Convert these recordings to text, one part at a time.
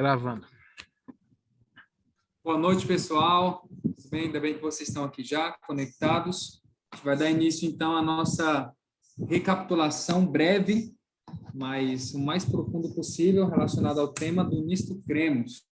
Gravando. Boa noite, pessoal. Tudo bem? Ainda bem que vocês estão aqui já conectados. A gente vai dar início, então, à nossa recapitulação breve, mas o mais profundo possível relacionado ao tema do Nisto Cremos.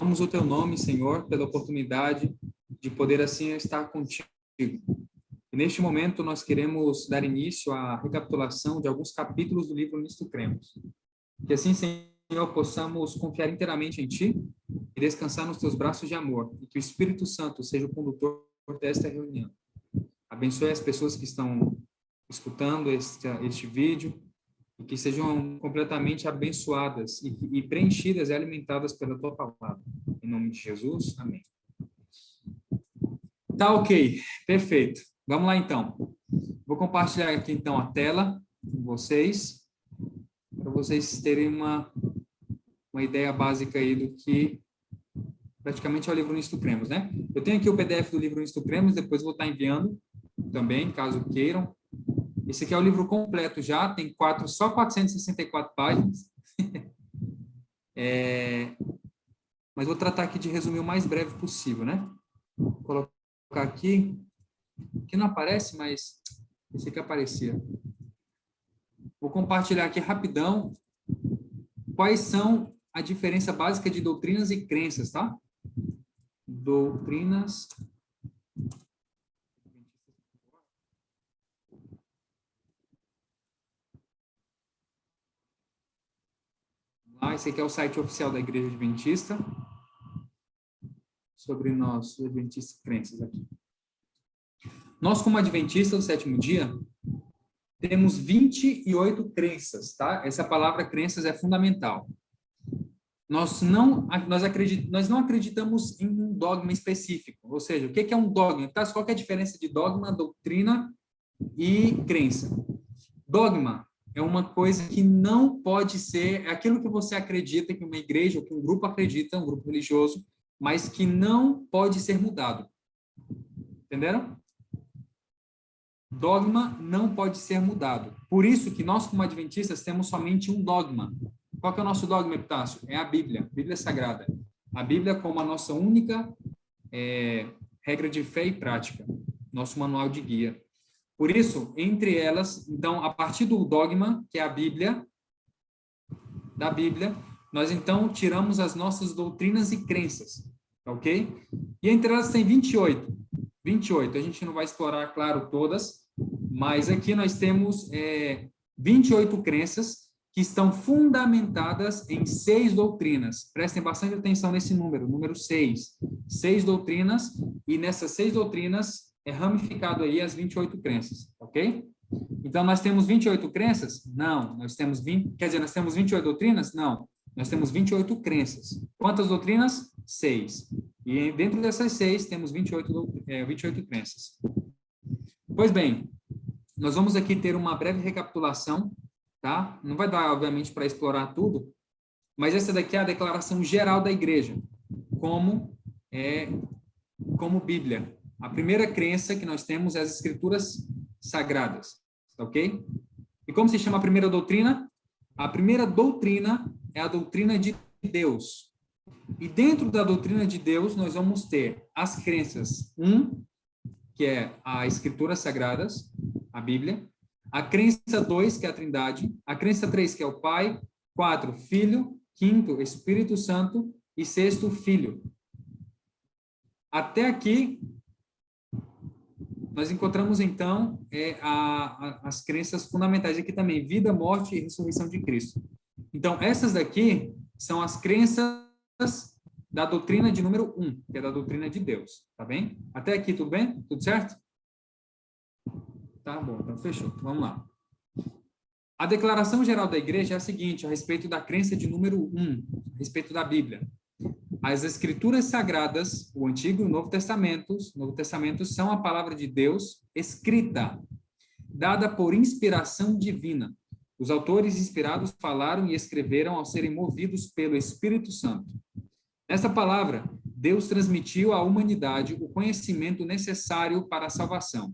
Damos o teu nome, Senhor, pela oportunidade de poder assim estar contigo. E neste momento nós queremos dar início à recapitulação de alguns capítulos do livro Nisto Cremos. Que assim, Senhor, possamos confiar inteiramente em Ti e descansar nos Teus braços de amor. E que o Espírito Santo seja o condutor desta reunião. Abençoe as pessoas que estão escutando este vídeo e que sejam completamente abençoadas e preenchidas e alimentadas pela Tua palavra. Em nome de Jesus, amém. Tá ok, perfeito. Vamos lá, então. Vou compartilhar aqui, então, a tela com vocês, para vocês terem uma ideia básica aí do que praticamente é o livro Nisto Cremos, né? Eu tenho aqui o PDF do livro Nisto Cremos, depois vou estar enviando também, caso queiram. Esse aqui é o livro completo já, tem só 464 páginas. Mas vou tratar aqui de resumir o mais breve possível, né? Vou colocar aqui, que não aparece, mas esse aqui aparecia. Vou compartilhar aqui rapidão quais são a diferença básica de doutrinas e crenças, tá? Doutrinas. Esse aqui é o site oficial da Igreja Adventista. Sobre nós, adventistas crenças aqui. Nós, como adventistas do sétimo dia, temos 28 crenças, tá? Essa palavra crenças é fundamental. Nós não acreditamos em um dogma específico. Ou seja, o que é um dogma? Qual que é a diferença de dogma, doutrina e crença? Dogma é uma coisa que não pode ser aquilo que você acredita, que uma igreja ou que um grupo acredita, um grupo religioso, mas que não pode ser mudado. Entenderam? Dogma não pode ser mudado. Por isso que nós, como adventistas, temos somente um dogma. Qual que é o nosso dogma, Epitácio? É a Bíblia, Bíblia Sagrada. A Bíblia como a nossa única regra de fé e prática, nosso manual de guia. Por isso, entre elas, então, a partir do dogma, que é a Bíblia, da Bíblia, nós então tiramos as nossas doutrinas e crenças, ok? E entre elas tem 28. 28, a gente não vai explorar, claro, todas, mas aqui nós temos 28 crenças que estão fundamentadas em 6 doutrinas. Prestem bastante atenção nesse número 6. 6 doutrinas, e nessas 6 doutrinas é ramificado aí as 28 crenças, ok? Então, nós temos 28 crenças? Não. Nós temos nós temos 28 doutrinas? Não. Nós temos 28 crenças. Quantas doutrinas? 6. E dentro dessas 6, temos 28 crenças. Pois bem, nós vamos aqui ter uma breve recapitulação, tá? Não vai dar, obviamente, para explorar tudo, mas essa daqui é a declaração geral da igreja, como Bíblia. A primeira crença que nós temos é as Escrituras Sagradas, ok? E como se chama a primeira doutrina? A primeira doutrina é a doutrina de Deus. E dentro da doutrina de Deus, nós vamos ter as crenças 1, que é as Escrituras Sagradas, a Bíblia. A crença 2, que é a Trindade. A crença 3, que é o Pai. 4, Filho. 5, Espírito Santo. E 6, Filho. Até aqui, nós encontramos, então, as crenças fundamentais aqui também. Vida, morte e ressurreição de Cristo. Então, essas daqui são as crenças da doutrina de número 1, que é da doutrina de Deus, tá bem? Até aqui, tudo bem? Tudo certo? Tá bom, então fechou. Vamos lá. A declaração geral da igreja é a seguinte, a respeito da crença de número 1, a respeito da Bíblia. As Escrituras Sagradas, o Antigo e o Novo Testamento são a palavra de Deus escrita. dada por inspiração divina. Os autores inspirados falaram e escreveram ao serem movidos pelo Espírito Santo. Nesta palavra, Deus transmitiu à humanidade o conhecimento necessário para a salvação.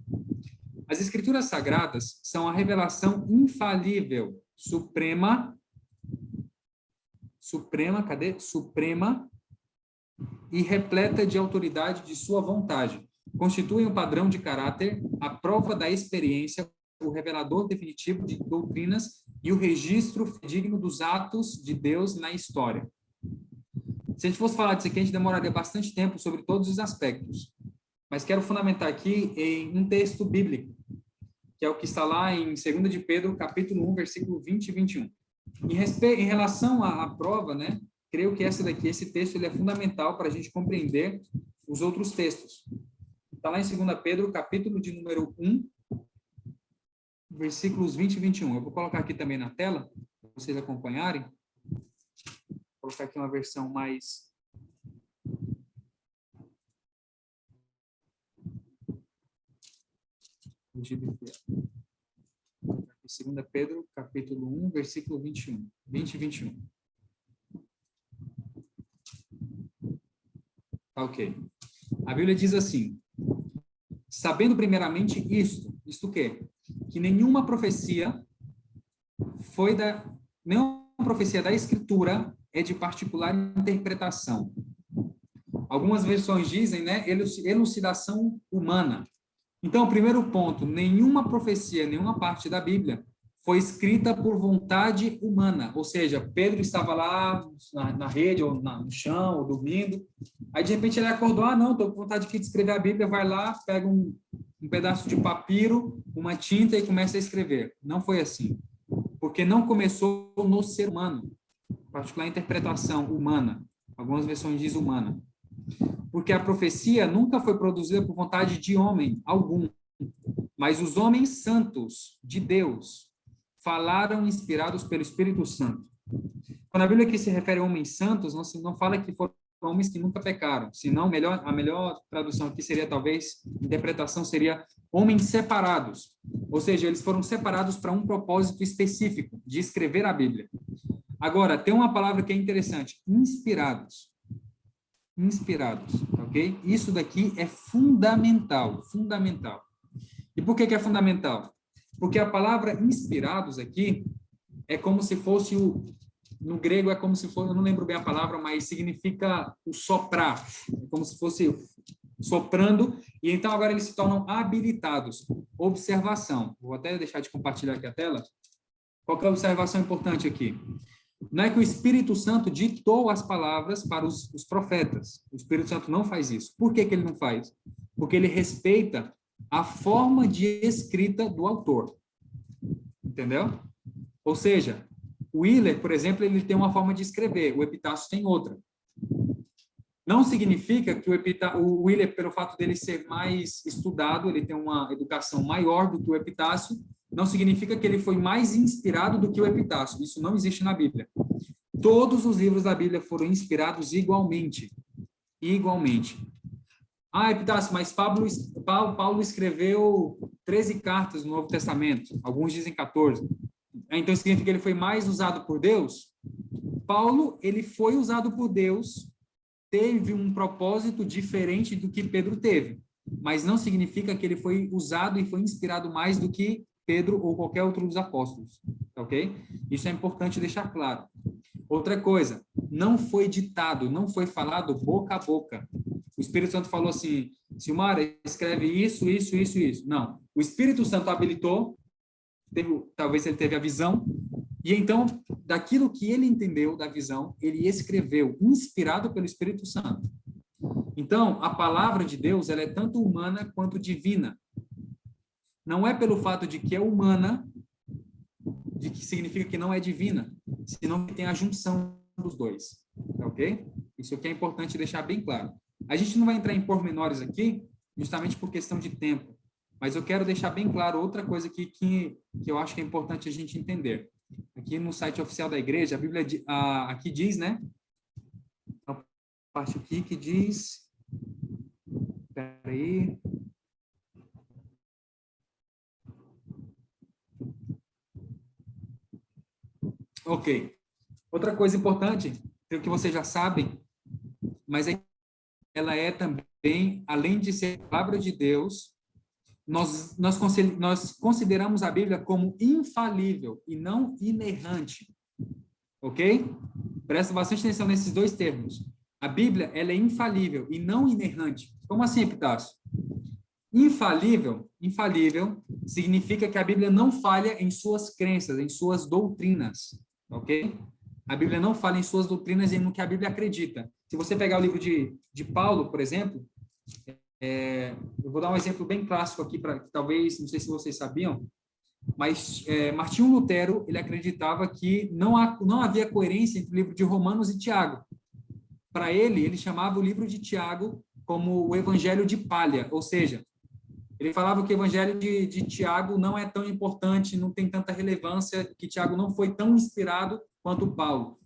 As Escrituras Sagradas são a revelação infalível, suprema e repleta de autoridade de sua vontade. Constituem um padrão de caráter, a prova da experiência, o revelador definitivo de doutrinas e o registro digno dos atos de Deus na história. Se a gente fosse falar disso aqui, a gente demoraria bastante tempo sobre todos os aspectos. Mas quero fundamentar aqui em um texto bíblico, que é o que está lá em 2 de Pedro, capítulo 1, versículo 20 e 21. Em relação à prova, né, creio que esse texto ele é fundamental para a gente compreender os outros textos. Está lá em 2 Pedro, capítulo de número 1, versículos 20 e 21. Eu vou colocar aqui também na tela, para vocês acompanharem. Vou colocar aqui uma versão mais... Aqui, 2 Pedro, capítulo 1, versículo 21. 20 e 21. Ok. A Bíblia diz assim: sabendo primeiramente isto o quê? Que nenhuma profecia da Escritura é de particular interpretação. Algumas versões dizem, né, elucidação humana. Então, primeiro ponto, nenhuma profecia, nenhuma parte da Bíblia foi escrita por vontade humana. Ou seja, Pedro estava lá na rede, ou no chão, ou dormindo. Aí, de repente, ele acordou, não, estou com vontade aqui de escrever a Bíblia, vai lá, pega um pedaço de papiro, uma tinta e começa a escrever. Não foi assim. Porque não começou no ser humano, particular interpretação humana. Algumas versões dizem humana. Porque a profecia nunca foi produzida por vontade de homem algum, mas os homens santos de Deus falaram inspirados pelo Espírito Santo. Quando a Bíblia aqui se refere a homens santos, não fala que foram homens que nunca pecaram, senão a melhor tradução aqui seria, talvez, interpretação seria homens separados, ou seja, eles foram separados para um propósito específico, de escrever a Bíblia. Agora, tem uma palavra que é interessante, inspirados, ok? Isso daqui é fundamental. E por que é fundamental? Porque a palavra inspirados aqui é como se fosse no grego é como se fosse, eu não lembro bem a palavra, mas significa o soprar, é como se fosse soprando, e então agora eles se tornam habilitados. Observação, vou até deixar de compartilhar aqui a tela. Qual que é a observação importante aqui? Não é que o Espírito Santo ditou as palavras para os profetas. O Espírito Santo não faz isso. Por que ele não faz? Porque ele respeita a forma de escrita do autor. Entendeu? Ou seja, o Willer, por exemplo, ele tem uma forma de escrever, o Epitácio tem outra. Não significa que o Willer, pelo fato dele ser mais estudado, ele tem uma educação maior do que o Epitácio, não significa que ele foi mais inspirado do que o Epitácio. Isso não existe na Bíblia. Todos os livros da Bíblia foram inspirados igualmente. Igualmente. Epitácio, mas Paulo escreveu 13 cartas no Novo Testamento. Alguns dizem 14. Então, significa que ele foi mais usado por Deus? Paulo, ele foi usado por Deus, teve um propósito diferente do que Pedro teve. Mas não significa que ele foi usado e foi inspirado mais do que Pedro ou qualquer outro dos apóstolos, ok? Isso é importante deixar claro. Outra coisa, não foi ditado, não foi falado boca a boca. O Espírito Santo falou assim, Silmara, escreve isso. Não, o Espírito Santo habilitou, talvez ele teve a visão, e então, daquilo que ele entendeu da visão, ele escreveu, inspirado pelo Espírito Santo. Então, a palavra de Deus, ela é tanto humana quanto divina. Não é pelo fato de que é humana, de que significa que não é divina, senão que tem a junção dos dois, ok? Isso aqui é importante deixar bem claro. A gente não vai entrar em pormenores aqui, justamente por questão de tempo, mas eu quero deixar bem claro outra coisa aqui que eu acho que é importante a gente entender. Aqui no site oficial da igreja, a Bíblia aqui diz, né? A parte aqui que diz... Espera aí... Ok. Outra coisa importante, creio que vocês já sabem, mas ela é também, além de ser a palavra de Deus, nós consideramos a Bíblia como infalível e não inerrante. Ok? Presta bastante atenção nesses dois termos. A Bíblia, ela é infalível e não inerrante. Como assim, Epitácio? Infalível significa que a Bíblia não falha em suas crenças, em suas doutrinas, ok? A Bíblia não falha em suas doutrinas e no que a Bíblia acredita. Se você pegar o livro de Paulo, por exemplo, eu vou dar um exemplo bem clássico aqui, para talvez, não sei se vocês sabiam, mas Martinho Lutero, ele acreditava que não havia coerência entre o livro de Romanos e Tiago. Para ele chamava o livro de Tiago como o evangelho de palha, ou seja, ele falava que o evangelho de Tiago não é tão importante, não tem tanta relevância, que Tiago não foi tão inspirado quanto Paulo.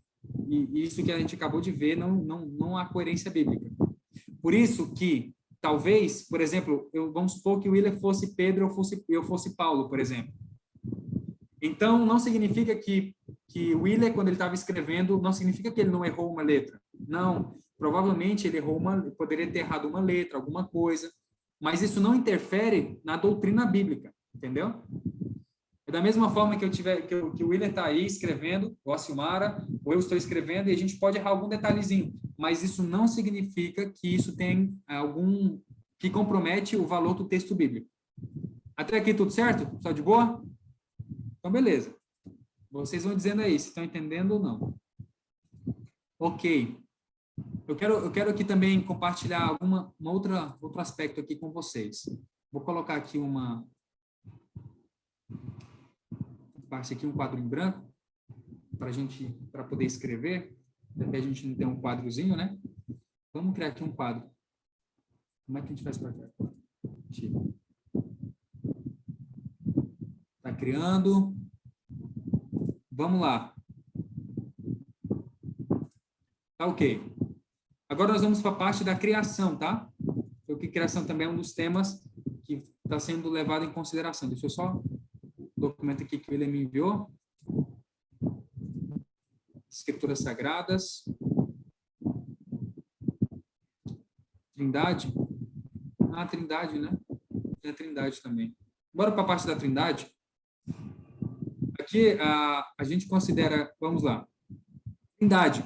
E isso que a gente acabou de ver, não há coerência bíblica. Por isso que, talvez, por exemplo, vamos supor que o Willer fosse Pedro, eu fosse Paulo, por exemplo. Então, não significa que o Willer, quando ele estava escrevendo, não significa que ele não errou uma letra. Não, provavelmente ele poderia ter errado uma letra, alguma coisa, mas isso não interfere na doutrina bíblica, entendeu? É da mesma forma que o Willer está aí escrevendo, ou a Silmara, ou eu estou escrevendo, e a gente pode errar algum detalhezinho, mas isso não significa que isso tem que compromete o valor do texto bíblico. Até aqui tudo certo? Só de boa? Então, beleza. Vocês vão dizendo aí se estão entendendo ou não. Ok. Eu quero aqui também compartilhar outro aspecto aqui com vocês. Vou colocar aqui um quadro em branco para poder escrever, porque a gente não tem um quadrozinho, né? Vamos criar aqui um quadro. Como é que a gente faz para cá? Está criando. Vamos lá. Tá ok. Agora nós vamos para a parte da criação, tá? Porque criação também é um dos temas que está sendo levado em consideração. Deixa eu só o documento aqui que ele me enviou. Escrituras Sagradas. Trindade. Ah, Trindade, né? Tem a Trindade também. Bora para a parte da Trindade. Aqui a gente considera, vamos lá. Trindade.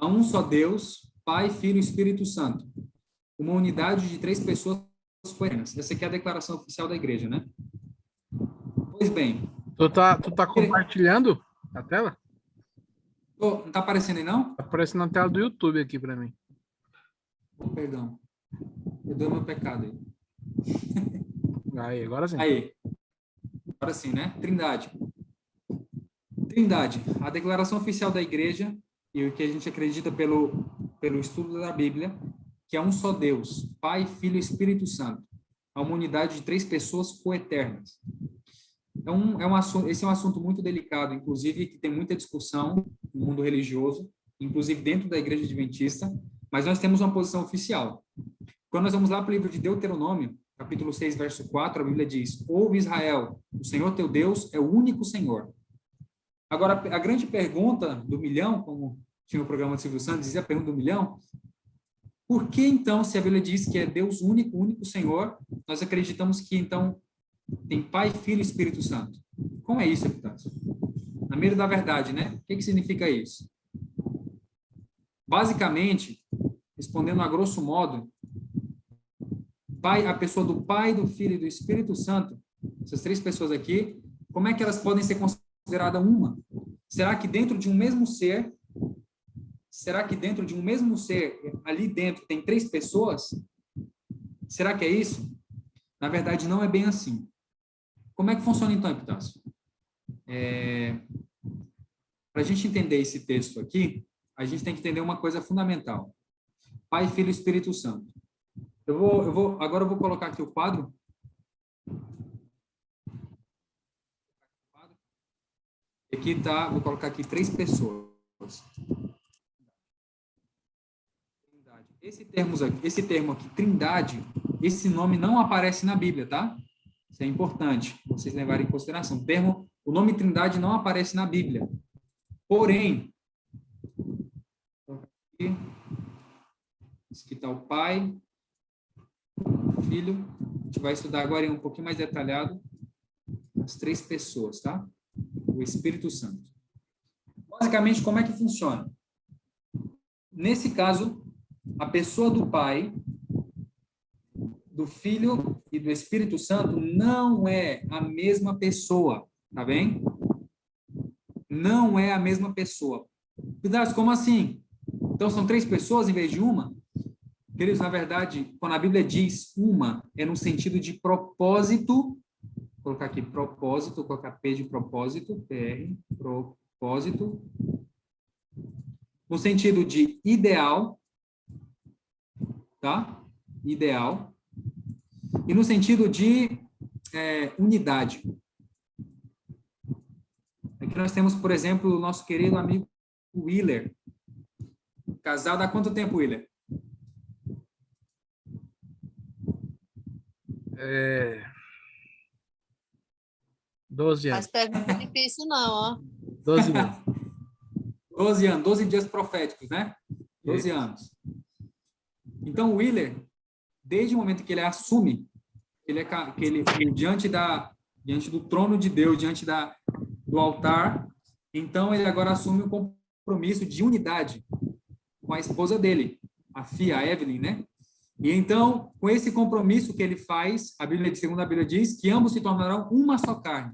Há um só Deus, Pai, Filho e Espírito Santo. Uma unidade de 3 pessoas coerentes. Essa aqui é a declaração oficial da igreja, né? Pois bem. Tu tá compartilhando a tela? Não tá aparecendo aí, não? Tá aparecendo na tela do YouTube aqui para mim. Oh, perdão. Perdoa meu pecado aí. Aí, agora sim. Aí. Agora sim, né? Trindade. Trindade. A declaração oficial da igreja e o que a gente acredita pelo estudo da Bíblia, que é um só Deus, Pai, Filho e Espírito Santo. A uma unidade de 3 pessoas coeternas. Esse é um assunto muito delicado, inclusive que tem muita discussão no mundo religioso, inclusive dentro da igreja adventista, mas nós temos uma posição oficial. Quando nós vamos lá para o livro de Deuteronômio, capítulo 6, verso 4, a Bíblia diz: Ouve Israel, o Senhor teu Deus é o único Senhor. Agora, a grande pergunta do milhão, como tinha o programa do Silvio Santos, dizia a pergunta do milhão: por que então, se a Bíblia diz que é Deus único, único Senhor, nós acreditamos que então tem Pai, Filho e Espírito Santo? Como é isso, Epitácio? Na mira da verdade, né? O que significa isso? Basicamente, respondendo a grosso modo, a pessoa do Pai, do Filho e do Espírito Santo, essas 3 pessoas aqui, como é que elas podem ser consideradas uma? Será que dentro de um mesmo ser, ali dentro tem 3 pessoas? Será que é isso? Na verdade, não é bem assim. Como é que funciona então, Epitácio? Para a gente entender esse texto aqui, a gente tem que entender uma coisa fundamental. Pai, Filho e Espírito Santo. Agora eu vou colocar aqui o quadro. Aqui tá, vou colocar aqui 3 pessoas. Esse termo aqui, Trindade, esse nome não aparece na Bíblia, tá? Isso é importante vocês levarem em consideração. O nome Trindade não aparece na Bíblia. Porém, aqui está o Pai, o Filho. A gente vai estudar agora em um pouquinho mais detalhado as três pessoas, tá? O Espírito Santo. Basicamente, como é que funciona? Nesse caso, a pessoa do Pai, do Filho e do Espírito Santo não é a mesma pessoa, tá bem? Não é a mesma pessoa. Cuidado, como assim? Então, são três pessoas em vez de uma? Queridos, na verdade, quando a Bíblia diz uma, é no sentido de propósito. Vou colocar aqui propósito, vou colocar P de propósito, PR, propósito. No sentido de ideal, tá? Ideal. E no sentido de unidade. Aqui nós temos, por exemplo, o nosso querido amigo Willer. Casado há quanto tempo, Willer? 12 anos. Mas pergunta difícil não, ó. 12 anos. 12 anos, 12 dias proféticos, né? 12 anos. Então, o Willer, desde o momento que ele assume, que ele diante do trono de Deus, diante do altar, então ele agora assume um compromisso de unidade com a esposa dele, a filha, a Evelyn, né? E então, com esse compromisso que ele faz, segundo a Bíblia diz que ambos se tornarão uma só carne.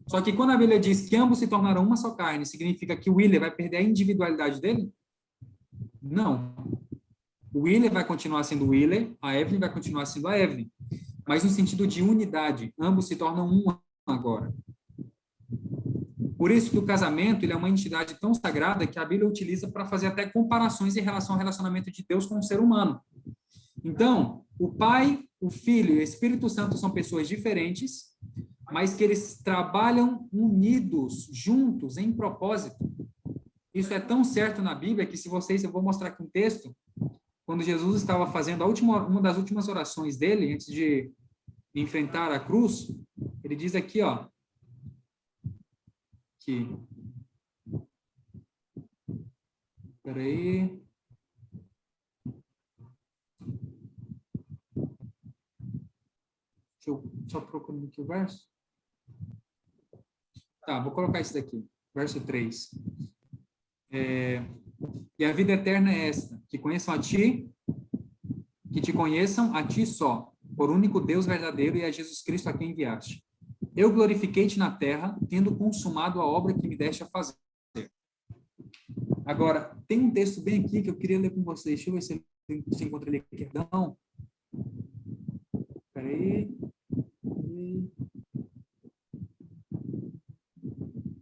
Só que quando a Bíblia diz que ambos se tornarão uma só carne, significa que o Willer vai perder a individualidade dele? Não. O Willer vai continuar sendo o Willer, a Evelyn vai continuar sendo a Evelyn. Mas no sentido de unidade, ambos se tornam um agora. Por isso que o casamento ele é uma entidade tão sagrada que a Bíblia utiliza para fazer até comparações em relação ao relacionamento de Deus com o ser humano. Então, o Pai, o Filho e o Espírito Santo são pessoas diferentes, mas que eles trabalham unidos, juntos, em propósito. Isso é tão certo na Bíblia que eu vou mostrar aqui um texto, quando Jesus estava fazendo uma das últimas orações dele, antes de enfrentar a cruz, ele diz aqui, ó, que... Peraí... Deixa eu só procurar aqui o verso. Tá, vou colocar isso daqui. Verso 3. E a vida eterna é esta, que te conheçam a ti só, por único Deus verdadeiro e a Jesus Cristo a quem enviaste. Eu glorifiquei-te na terra, tendo consumado a obra que me deste a fazer. Agora, tem um texto bem aqui que eu queria ler com vocês. Deixa eu ver se eu encontro ele aqui. Perdão. Peraí.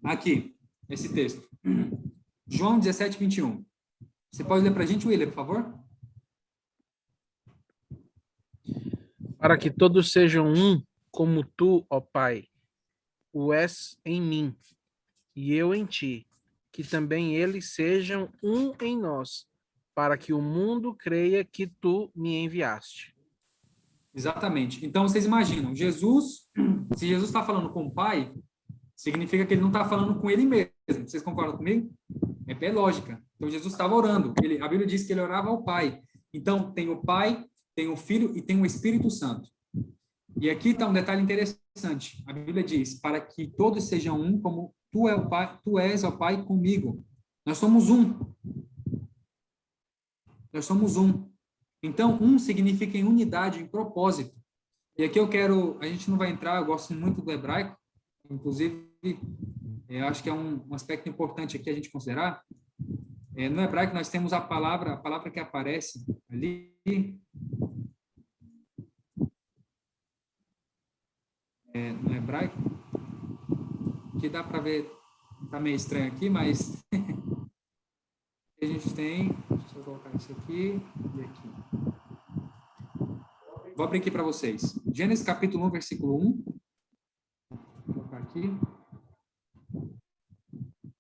Aqui, esse texto. João 17, 21. Você pode ler para a gente, William, por favor? Para que todos sejam um, como tu, ó Pai, o és em mim, e eu em ti, que também eles sejam um em nós, para que o mundo creia que tu me enviaste. Exatamente. Então, vocês imaginam, se Jesus está falando com o Pai, significa que ele não está falando com ele mesmo. Vocês concordam comigo? É lógica. Então, Jesus estava orando. A Bíblia diz que ele orava ao Pai. Então, tem o Pai, tem o Filho e tem o Espírito Santo. E aqui está um detalhe interessante. A Bíblia diz, para que todos sejam um, como tu és, ó Pai, comigo. Nós somos um. Nós somos um. Então, um significa em unidade, em propósito. E aqui a gente não vai entrar, eu gosto muito do hebraico, inclusive, eu acho que é um aspecto importante aqui a gente considerar. No hebraico nós temos a palavra que aparece ali, no hebraico, que dá para ver, está meio estranho aqui, mas a gente tem, deixa eu colocar isso aqui e aqui. Vou abrir aqui para vocês. Gênesis capítulo 1, versículo 1. Vou colocar aqui.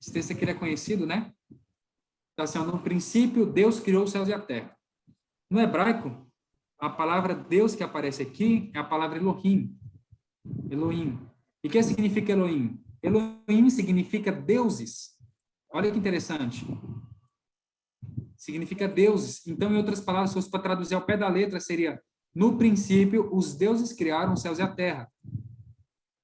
Esse texto aqui é conhecido, né? Está assim, no princípio, Deus criou os céus e a terra. No hebraico, a palavra Deus que aparece aqui é a palavra Elohim. Elohim. E o que significa Elohim? Elohim significa deuses. Olha que interessante. Significa deuses. Então, em outras palavras, se fosse para traduzir ao pé da letra, seria: no princípio, os deuses criaram os céus e a terra.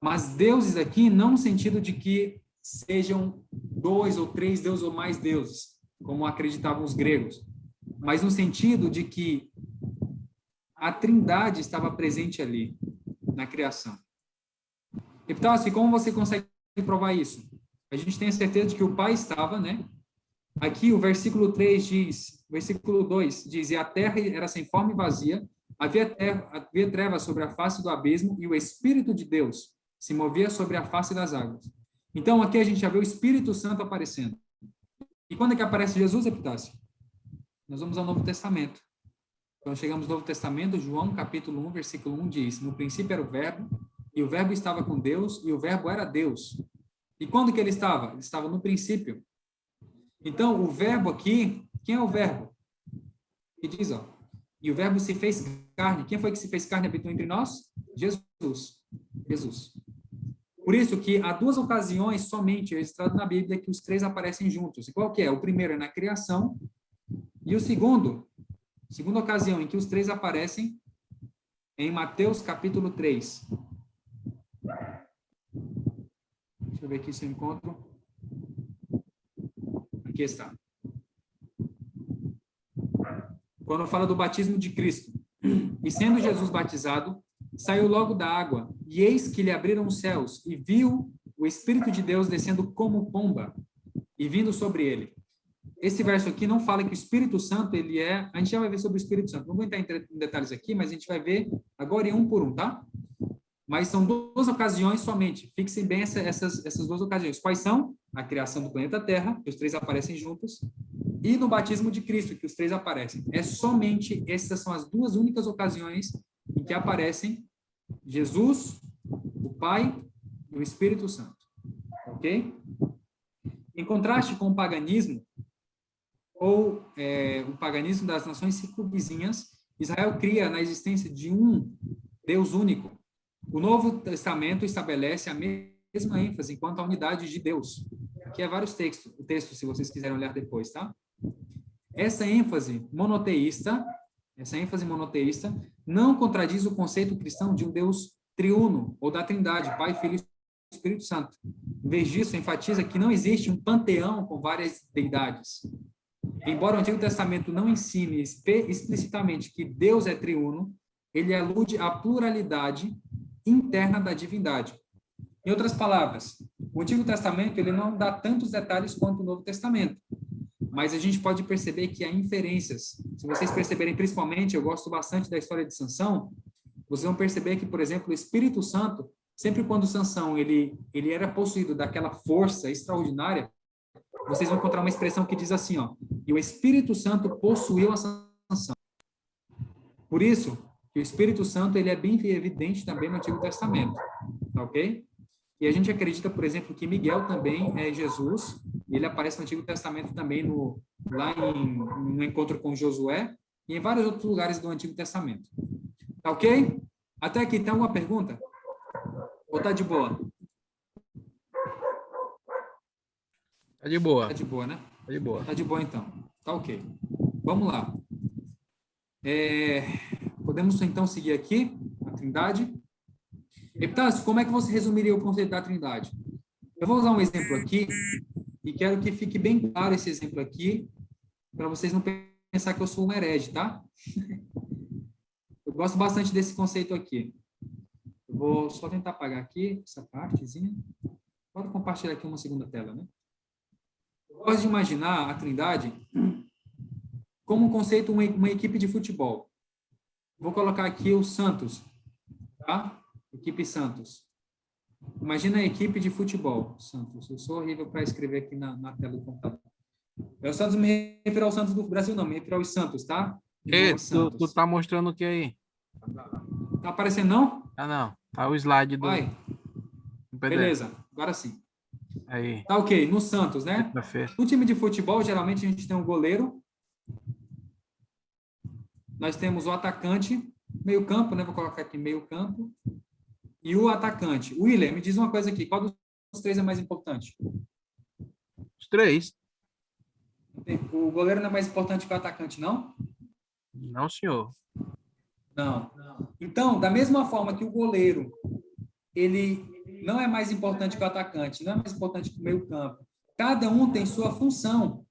Mas deuses aqui não no sentido de que sejam 2 ou 3 deuses ou mais deuses, como acreditavam os gregos, mas no sentido de que a Trindade estava presente ali na criação. Epitácio, como você consegue provar isso? A gente tem a certeza de que o Pai estava, né? Aqui o versículo 3 diz, versículo 2 diz: e a terra era sem forma e vazia, havia trevas sobre a face do abismo, e o Espírito de Deus se movia sobre a face das águas. Então, aqui a gente já vê o Espírito Santo aparecendo. E quando é que aparece Jesus, Epitácio? Nós vamos ao Novo Testamento. Quando chegamos no Novo Testamento, João, capítulo 1, versículo 1 diz: no princípio era o Verbo, e o Verbo estava com Deus, e o Verbo era Deus. E quando que ele estava? Ele estava no princípio. Então, o Verbo aqui, quem é o Verbo? Que diz, ó, e o Verbo se fez carne. Quem foi que se fez carne e habitou entre nós? Jesus. Jesus. Por isso que há 2 ocasiões somente registradas na Bíblia que os 3 aparecem juntos. E qual que é? O primeiro é na criação, e o segunda ocasião em que os 3 aparecem é em Mateus capítulo 3. Deixa eu ver aqui se eu encontro. Aqui está. Quando fala do batismo de Cristo. E sendo Jesus batizado, saiu logo da água, e eis que lhe abriram os céus, e viu o Espírito de Deus descendo como pomba, e vindo sobre ele. Esse verso aqui não fala que o Espírito Santo, ele é... A gente já vai ver sobre o Espírito Santo. Não vou entrar em detalhes aqui, mas a gente vai ver agora em um por um, tá? Mas são 2 ocasiões somente. Fixem bem essas 2 ocasiões. Quais são? A criação do planeta Terra, que os 3 aparecem juntos, e no batismo de Cristo, que os 3 aparecem. É somente essas são as 2 únicas ocasiões em que aparecem Jesus, o Pai e o Espírito Santo. Ok? Em contraste com o paganismo, ou o paganismo das nações circunvizinhas, Israel cria na existência de um Deus único. O Novo Testamento estabelece a mesma ênfase quanto à unidade de Deus. Aqui há vários textos, se vocês quiserem olhar depois, tá? Essa ênfase monoteísta não contradiz o conceito cristão de um Deus triuno, ou da Trindade, Pai, Filho e Espírito Santo. Em vez disso, enfatiza que não existe um panteão com várias deidades. Embora o Antigo Testamento não ensine explicitamente que Deus é triuno, ele alude à pluralidade interna da divindade. Em outras palavras, o Antigo Testamento ele não dá tantos detalhes quanto o Novo Testamento, mas a gente pode perceber que há inferências. Se vocês perceberem, principalmente, eu gosto bastante da história de Sansão, vocês vão perceber que, por exemplo, o Espírito Santo, sempre quando Sansão ele era possuído daquela força extraordinária, vocês vão encontrar uma expressão que diz assim, ó, e o Espírito Santo possuiu a Sansão. Por isso, que o Espírito Santo ele é bem evidente também no Antigo Testamento, tá ok? E a gente acredita, por exemplo, que Miguel também é Jesus, e ele aparece no Antigo Testamento também lá no encontro com Josué, e em vários outros lugares do Antigo Testamento. Tá ok? Até aqui, tem alguma pergunta? Ou tá de boa? Tá de boa. Tá de boa, né? Tá de boa. Tá de boa, então. Tá ok. Vamos lá. Podemos, então, seguir aqui a Trindade. Epitácio, como é que você resumiria o conceito da Trindade? Eu vou usar um exemplo aqui, e quero que fique bem claro esse exemplo aqui, para vocês não pensar que eu sou um herege, tá? Eu gosto bastante desse conceito aqui. Eu vou só tentar apagar aqui essa partezinha. Pode compartilhar aqui uma segunda tela, né? Eu gosto de imaginar a Trindade como um conceito, uma equipe de futebol. Vou colocar aqui o Santos, tá? Equipe Santos. Imagina a equipe de futebol, Santos. Eu sou horrível para escrever aqui na tela do computador. O Santos me refiro ao Santos do Brasil, não. Me refiro aos Santos, tá? Tu tá mostrando o que aí? Tá aparecendo, não? Ah, não. Tá o slide do... Vai. Beleza, agora sim. Aí. Tá ok, no Santos, né? No time de futebol, geralmente a gente tem um goleiro. Nós temos o atacante, meio campo, né? Vou colocar aqui meio campo. E o atacante. William, me diz uma coisa aqui. Qual dos 3 é mais importante? Os três. O goleiro não é mais importante que o atacante, não? Não, senhor. Não. Então, da mesma forma que o goleiro, ele não é mais importante que o atacante, não é mais importante que o meio-campo. Cada um tem sua função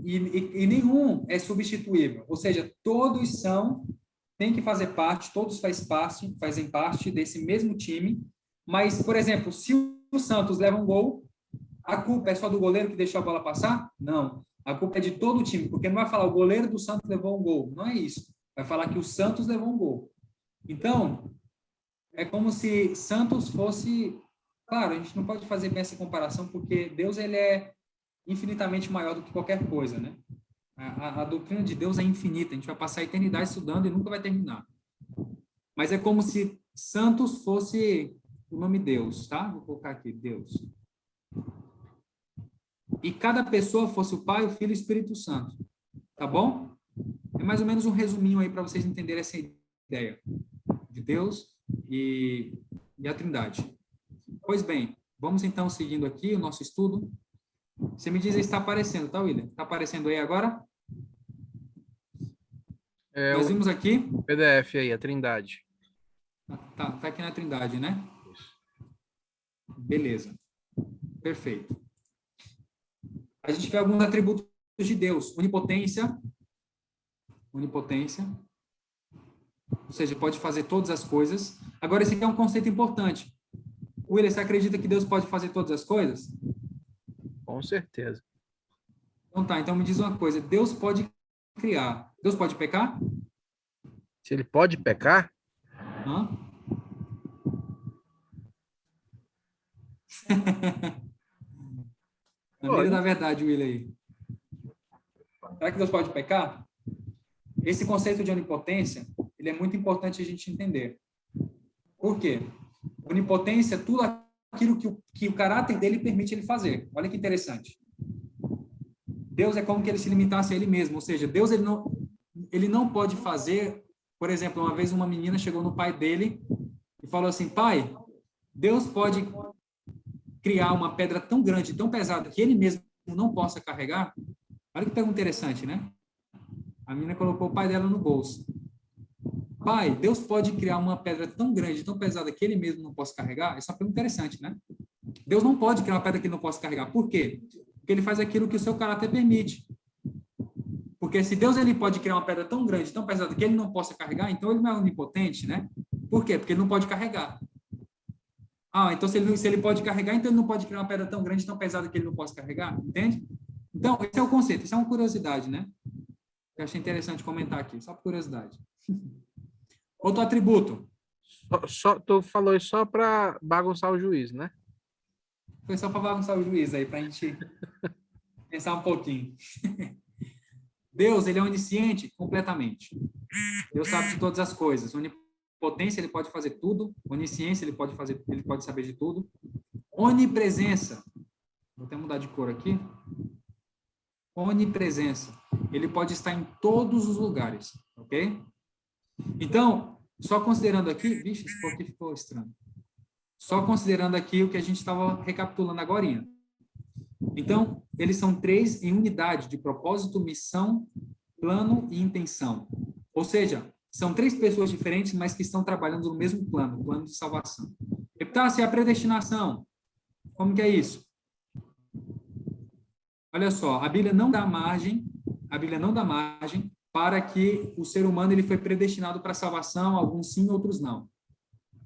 e nenhum é substituível. Ou seja, têm que fazer parte, todos fazem parte desse mesmo time. Mas, por exemplo, se o Santos leva um gol, a culpa é só do goleiro que deixou a bola passar? Não. A culpa é de todo o time, porque não vai falar o goleiro do Santos levou um gol. Não é isso. Vai falar que o Santos levou um gol. Então, é como se Santos fosse... Claro, a gente não pode fazer bem essa comparação, porque Deus ele é infinitamente maior do que qualquer coisa, né? A doutrina de Deus é infinita. A gente vai passar a eternidade estudando e nunca vai terminar. Mas é como se Santos fosse o nome Deus, tá? Vou colocar aqui, Deus. E cada pessoa fosse o Pai, o Filho e o Espírito Santo. Tá bom? É mais ou menos um resuminho aí para vocês entenderem essa ideia de Deus e a Trindade. Pois bem, vamos então seguindo aqui o nosso estudo. Você me diz aí se está aparecendo, tá, William? Está aparecendo aí agora? Nós vimos aqui... PDF aí, a Trindade. Tá aqui na Trindade, né? Beleza. Perfeito. A gente vê alguns atributos de Deus. Onipotência. Ou seja, pode fazer todas as coisas. Agora, esse aqui é um conceito importante. William, você acredita que Deus pode fazer todas as coisas? Com certeza. Então tá, então me diz uma coisa. Deus pode criar. Deus pode pecar? Se ele pode pecar? Hã? Na medida da verdade, William aí. Será que Deus pode pecar? Esse conceito de onipotência, ele é muito importante a gente entender. Por quê? Onipotência é tudo aquilo que o caráter dele permite ele fazer. Olha que interessante. Deus é como que ele se limitasse a ele mesmo. Ou seja, Deus ele não pode fazer... Por exemplo, uma vez uma menina chegou no pai dele e falou assim, pai, Deus pode criar uma pedra tão grande, tão pesada, que ele mesmo não possa carregar? Olha que pergunta interessante, né? A menina colocou o pai dela no bolso. Pai, Deus pode criar uma pedra tão grande, tão pesada, que ele mesmo não possa carregar? Essa é uma pergunta interessante, né? Deus não pode criar uma pedra que ele não possa carregar. Por quê? Porque ele faz aquilo que o seu caráter permite. Porque se Deus ele pode criar uma pedra tão grande, tão pesada, que ele não possa carregar, então ele não é onipotente, né? Por quê? Porque ele não pode carregar. Ah, então se ele pode carregar, então ele não pode criar uma pedra tão grande, tão pesada, que ele não possa carregar? Entende? Então, esse é o conceito. Isso é uma curiosidade, né? Eu achei interessante comentar aqui, só por curiosidade. Outro atributo. Tu falou isso só para bagunçar o juiz, né? Foi só para bagunçar o juiz aí, para a gente pensar um pouquinho. Deus, ele é onisciente completamente. Deus sabe de todas as coisas. Onipotência, ele pode fazer tudo. Onisciência, ele pode saber de tudo. Onipresença. Vou até mudar de cor aqui. Onipresença. Ele pode estar em todos os lugares, ok? Então, só considerando aqui... Vixe, esse aqui ficou estranho. Só considerando aqui o que a gente estava recapitulando agorinha. Então, eles são três em unidade de propósito, missão, plano e intenção. Ou seja, são três pessoas diferentes, mas que estão trabalhando no mesmo plano, o plano de salvação. Epitácio, a predestinação. Como que é isso? Olha só, a Bíblia não dá margem para que o ser humano ele foi predestinado para a salvação, alguns sim, outros não.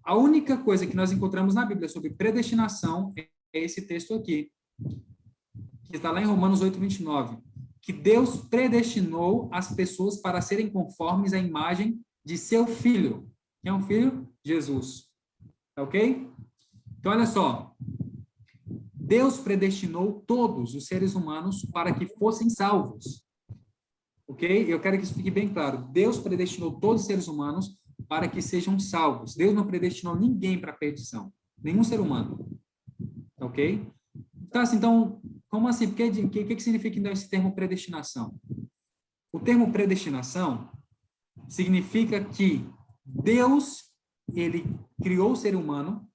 A única coisa que nós encontramos na Bíblia sobre predestinação é esse texto aqui, que está lá em Romanos 8:29, que Deus predestinou as pessoas para serem conformes à imagem de seu Filho. Quem é um filho? Jesus. Ok? Então, olha só. Deus predestinou todos os seres humanos para que fossem salvos. Ok? Eu quero que isso fique bem claro. Deus predestinou todos os seres humanos para que sejam salvos. Deus não predestinou ninguém para a perdição. Nenhum ser humano. Ok? Então, como assim? O que significa então esse termo predestinação? O termo predestinação significa que Deus, ele criou o ser humano,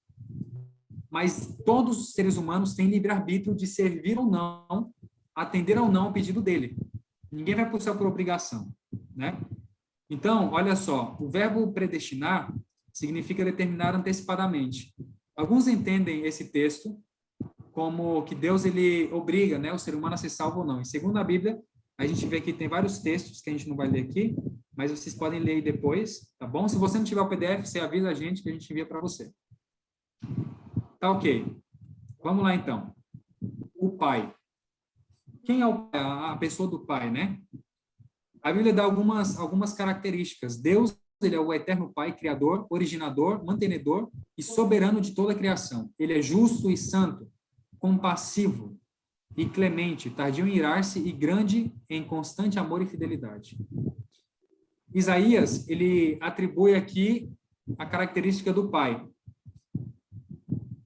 mas todos os seres humanos têm livre-arbítrio de servir ou não atender ou não ao pedido dele. Ninguém vai para o céu por obrigação, né? Então, olha só, o verbo predestinar significa determinar antecipadamente. Alguns entendem esse texto como que Deus ele obriga, né, o ser humano a ser salvo ou não. E segundo a Bíblia, a gente vê que tem vários textos que a gente não vai ler aqui, mas vocês podem ler aí depois, tá bom? Se você não tiver o PDF, você avisa a gente que a gente envia para você. Tá ok. Vamos lá então. O Pai. Quem é a pessoa do Pai, né? A Bíblia dá algumas características. Deus, ele é o eterno Pai, criador, originador, mantenedor e soberano de toda a criação. Ele é justo e santo, compassivo e clemente, tardio em irar-se e grande em constante amor e fidelidade. Isaías, ele atribui aqui a característica do Pai.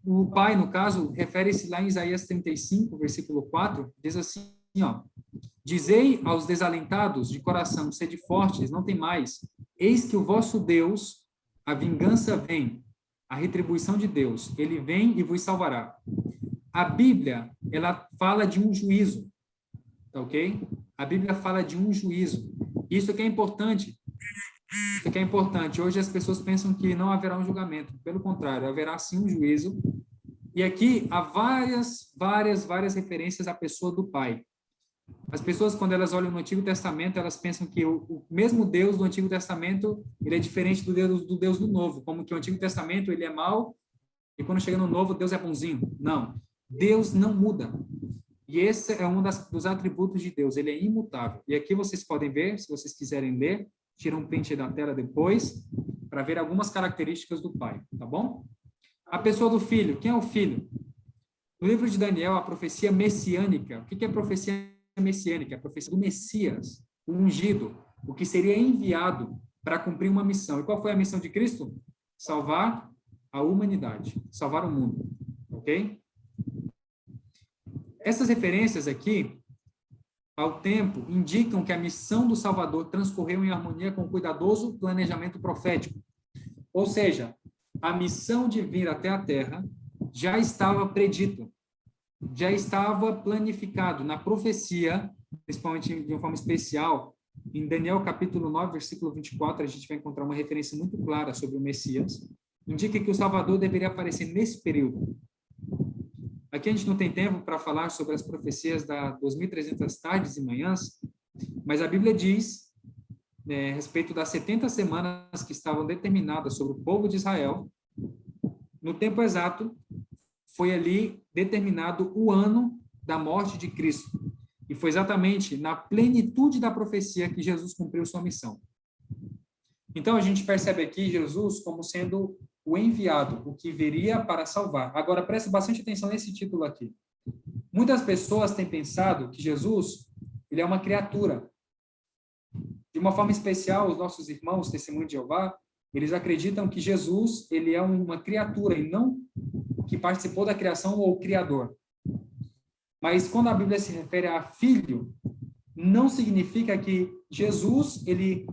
O Pai, no caso, refere-se lá em Isaías 35, versículo 4, diz assim, ó: Dizei aos desalentados de coração, sede fortes, não temais. Eis que o vosso Deus, a vingança vem, a retribuição de Deus, ele vem e vos salvará. A Bíblia, ela fala de um juízo, tá ok? A Bíblia fala de um juízo. Isso que é importante. Isso que é importante. Hoje as pessoas pensam que não haverá um julgamento. Pelo contrário, haverá sim um juízo. E aqui há várias referências à pessoa do Pai. As pessoas, quando elas olham no Antigo Testamento, elas pensam que o mesmo Deus do Antigo Testamento, ele é diferente do Deus do Novo, como que o Antigo Testamento, ele é mau, e quando chega no Novo, Deus é bonzinho. Não. Deus não muda. E esse é um dos atributos de Deus, ele é imutável. E aqui vocês podem ver, se vocês quiserem ler, tira um print da tela depois, para ver algumas características do Pai, tá bom? A pessoa do Filho, quem é o Filho? No livro de Daniel, a profecia messiânica. O que é a profecia messiânica? A profecia do Messias, o ungido, o que seria enviado para cumprir uma missão. E qual foi a missão de Cristo? Salvar a humanidade, salvar o mundo, ok? Essas referências aqui, ao tempo, indicam que a missão do Salvador transcorreu em harmonia com o cuidadoso planejamento profético. Ou seja, a missão de vir até a Terra já estava predito, já estava planificado na profecia, principalmente de uma forma especial. Em Daniel capítulo 9, versículo 24, a gente vai encontrar uma referência muito clara sobre o Messias. Indica que o Salvador deveria aparecer nesse período. Aqui a gente não tem tempo para falar sobre as profecias das 2.300 tardes e manhãs, mas a Bíblia diz, a respeito das 70 semanas que estavam determinadas sobre o povo de Israel, no tempo exato, foi ali determinado o ano da morte de Cristo. E foi exatamente na plenitude da profecia que Jesus cumpriu sua missão. Então, a gente percebe aqui Jesus como sendo o enviado, o que viria para salvar. Agora, preste bastante atenção nesse título aqui. Muitas pessoas têm pensado que Jesus, ele é uma criatura. De uma forma especial, os nossos irmãos, Testemunho de Jeová, eles acreditam que Jesus, ele é uma criatura e não que participou da criação ou criador. Mas quando a Bíblia se refere a filho, não significa que Jesus, ele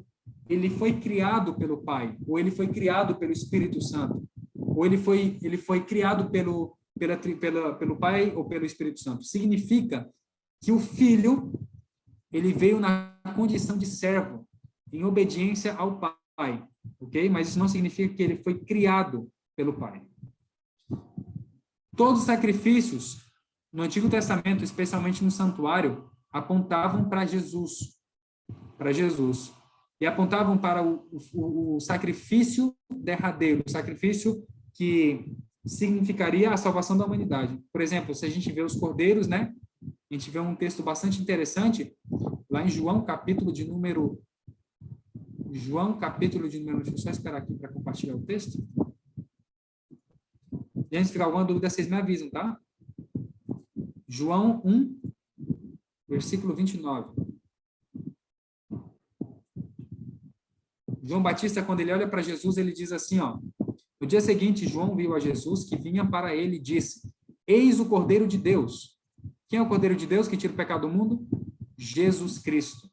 foi criado pelo Pai, ou ele foi criado pelo Espírito Santo, ou ele foi criado pelo Pai ou pelo Espírito Santo. Significa que o Filho, ele veio na condição de servo, em obediência ao Pai, ok? Mas isso não significa que ele foi criado pelo Pai. Todos os sacrifícios no Antigo Testamento, especialmente no santuário, apontavam para Jesus. Para Jesus. E apontavam para o sacrifício derradeiro, o sacrifício que significaria a salvação da humanidade. Por exemplo, se a gente vê os cordeiros, né? A gente vê um texto bastante interessante, lá em João, capítulo de número... Deixa eu só esperar aqui para compartilhar o texto. Gente, se ficar alguma dúvida, vocês me avisam, tá? João 1, versículo 29. João Batista, quando ele olha para Jesus, ele diz assim, ó: no dia seguinte, João viu a Jesus que vinha para ele e disse: Eis o Cordeiro de Deus. Quem é o Cordeiro de Deus que tira o pecado do mundo? Jesus Cristo.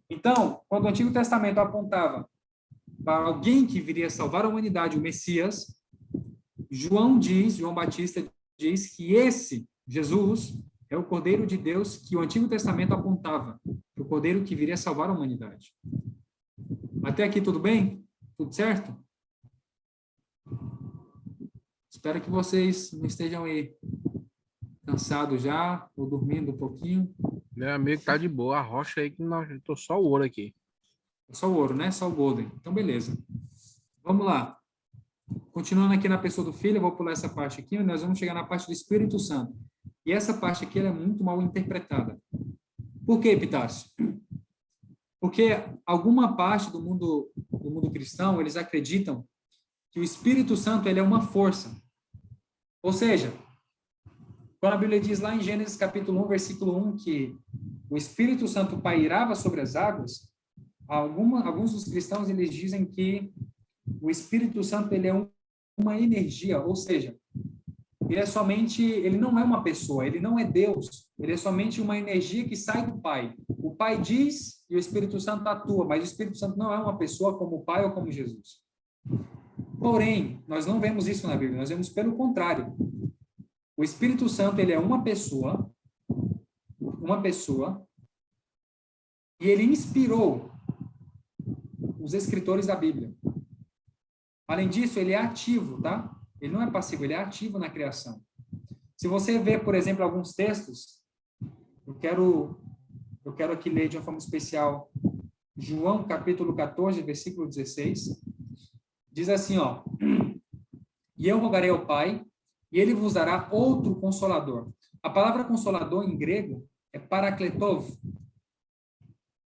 Então, quando o Antigo Testamento apontava para alguém que viria salvar a humanidade, o Messias, João Batista diz que esse Jesus É o Cordeiro de Deus que o Antigo Testamento apontava, o Cordeiro que viria salvar a humanidade. Até aqui tudo bem? Tudo certo? Espero que vocês não estejam aí cansados já, ou dormindo um pouquinho. Meu amigo tá de boa. A rocha aí que nós tô só o ouro aqui. Só o ouro, né? Só o golden. Então, beleza. Vamos lá. Continuando aqui na pessoa do Filho, eu vou pular essa parte aqui, nós vamos chegar na parte do Espírito Santo. E essa parte aqui ela é muito mal interpretada. Por quê, Epitácio? Porque alguma parte do mundo cristão, eles acreditam que o Espírito Santo ele é uma força. Ou seja, quando a Bíblia diz lá em Gênesis capítulo 1, versículo 1, que o Espírito Santo pairava sobre as águas, alguns dos cristãos eles dizem que o Espírito Santo ele é uma energia, ou seja, ele não é uma pessoa, ele não é Deus, ele é somente uma energia que sai do Pai. O Pai diz e o Espírito Santo atua, mas o Espírito Santo não é uma pessoa como o Pai ou como Jesus. Porém, nós não vemos isso na Bíblia, nós vemos pelo contrário. O Espírito Santo, ele é uma pessoa, e ele inspirou os escritores da Bíblia. Além disso, ele é ativo, tá? Ele não é passivo, ele é ativo na criação. Se você ver, por exemplo, alguns textos, eu quero aqui ler de uma forma especial João, capítulo 14, versículo 16. Diz assim, ó: E eu rogarei ao Pai, e ele vos dará outro consolador. A palavra consolador em grego é parakletov,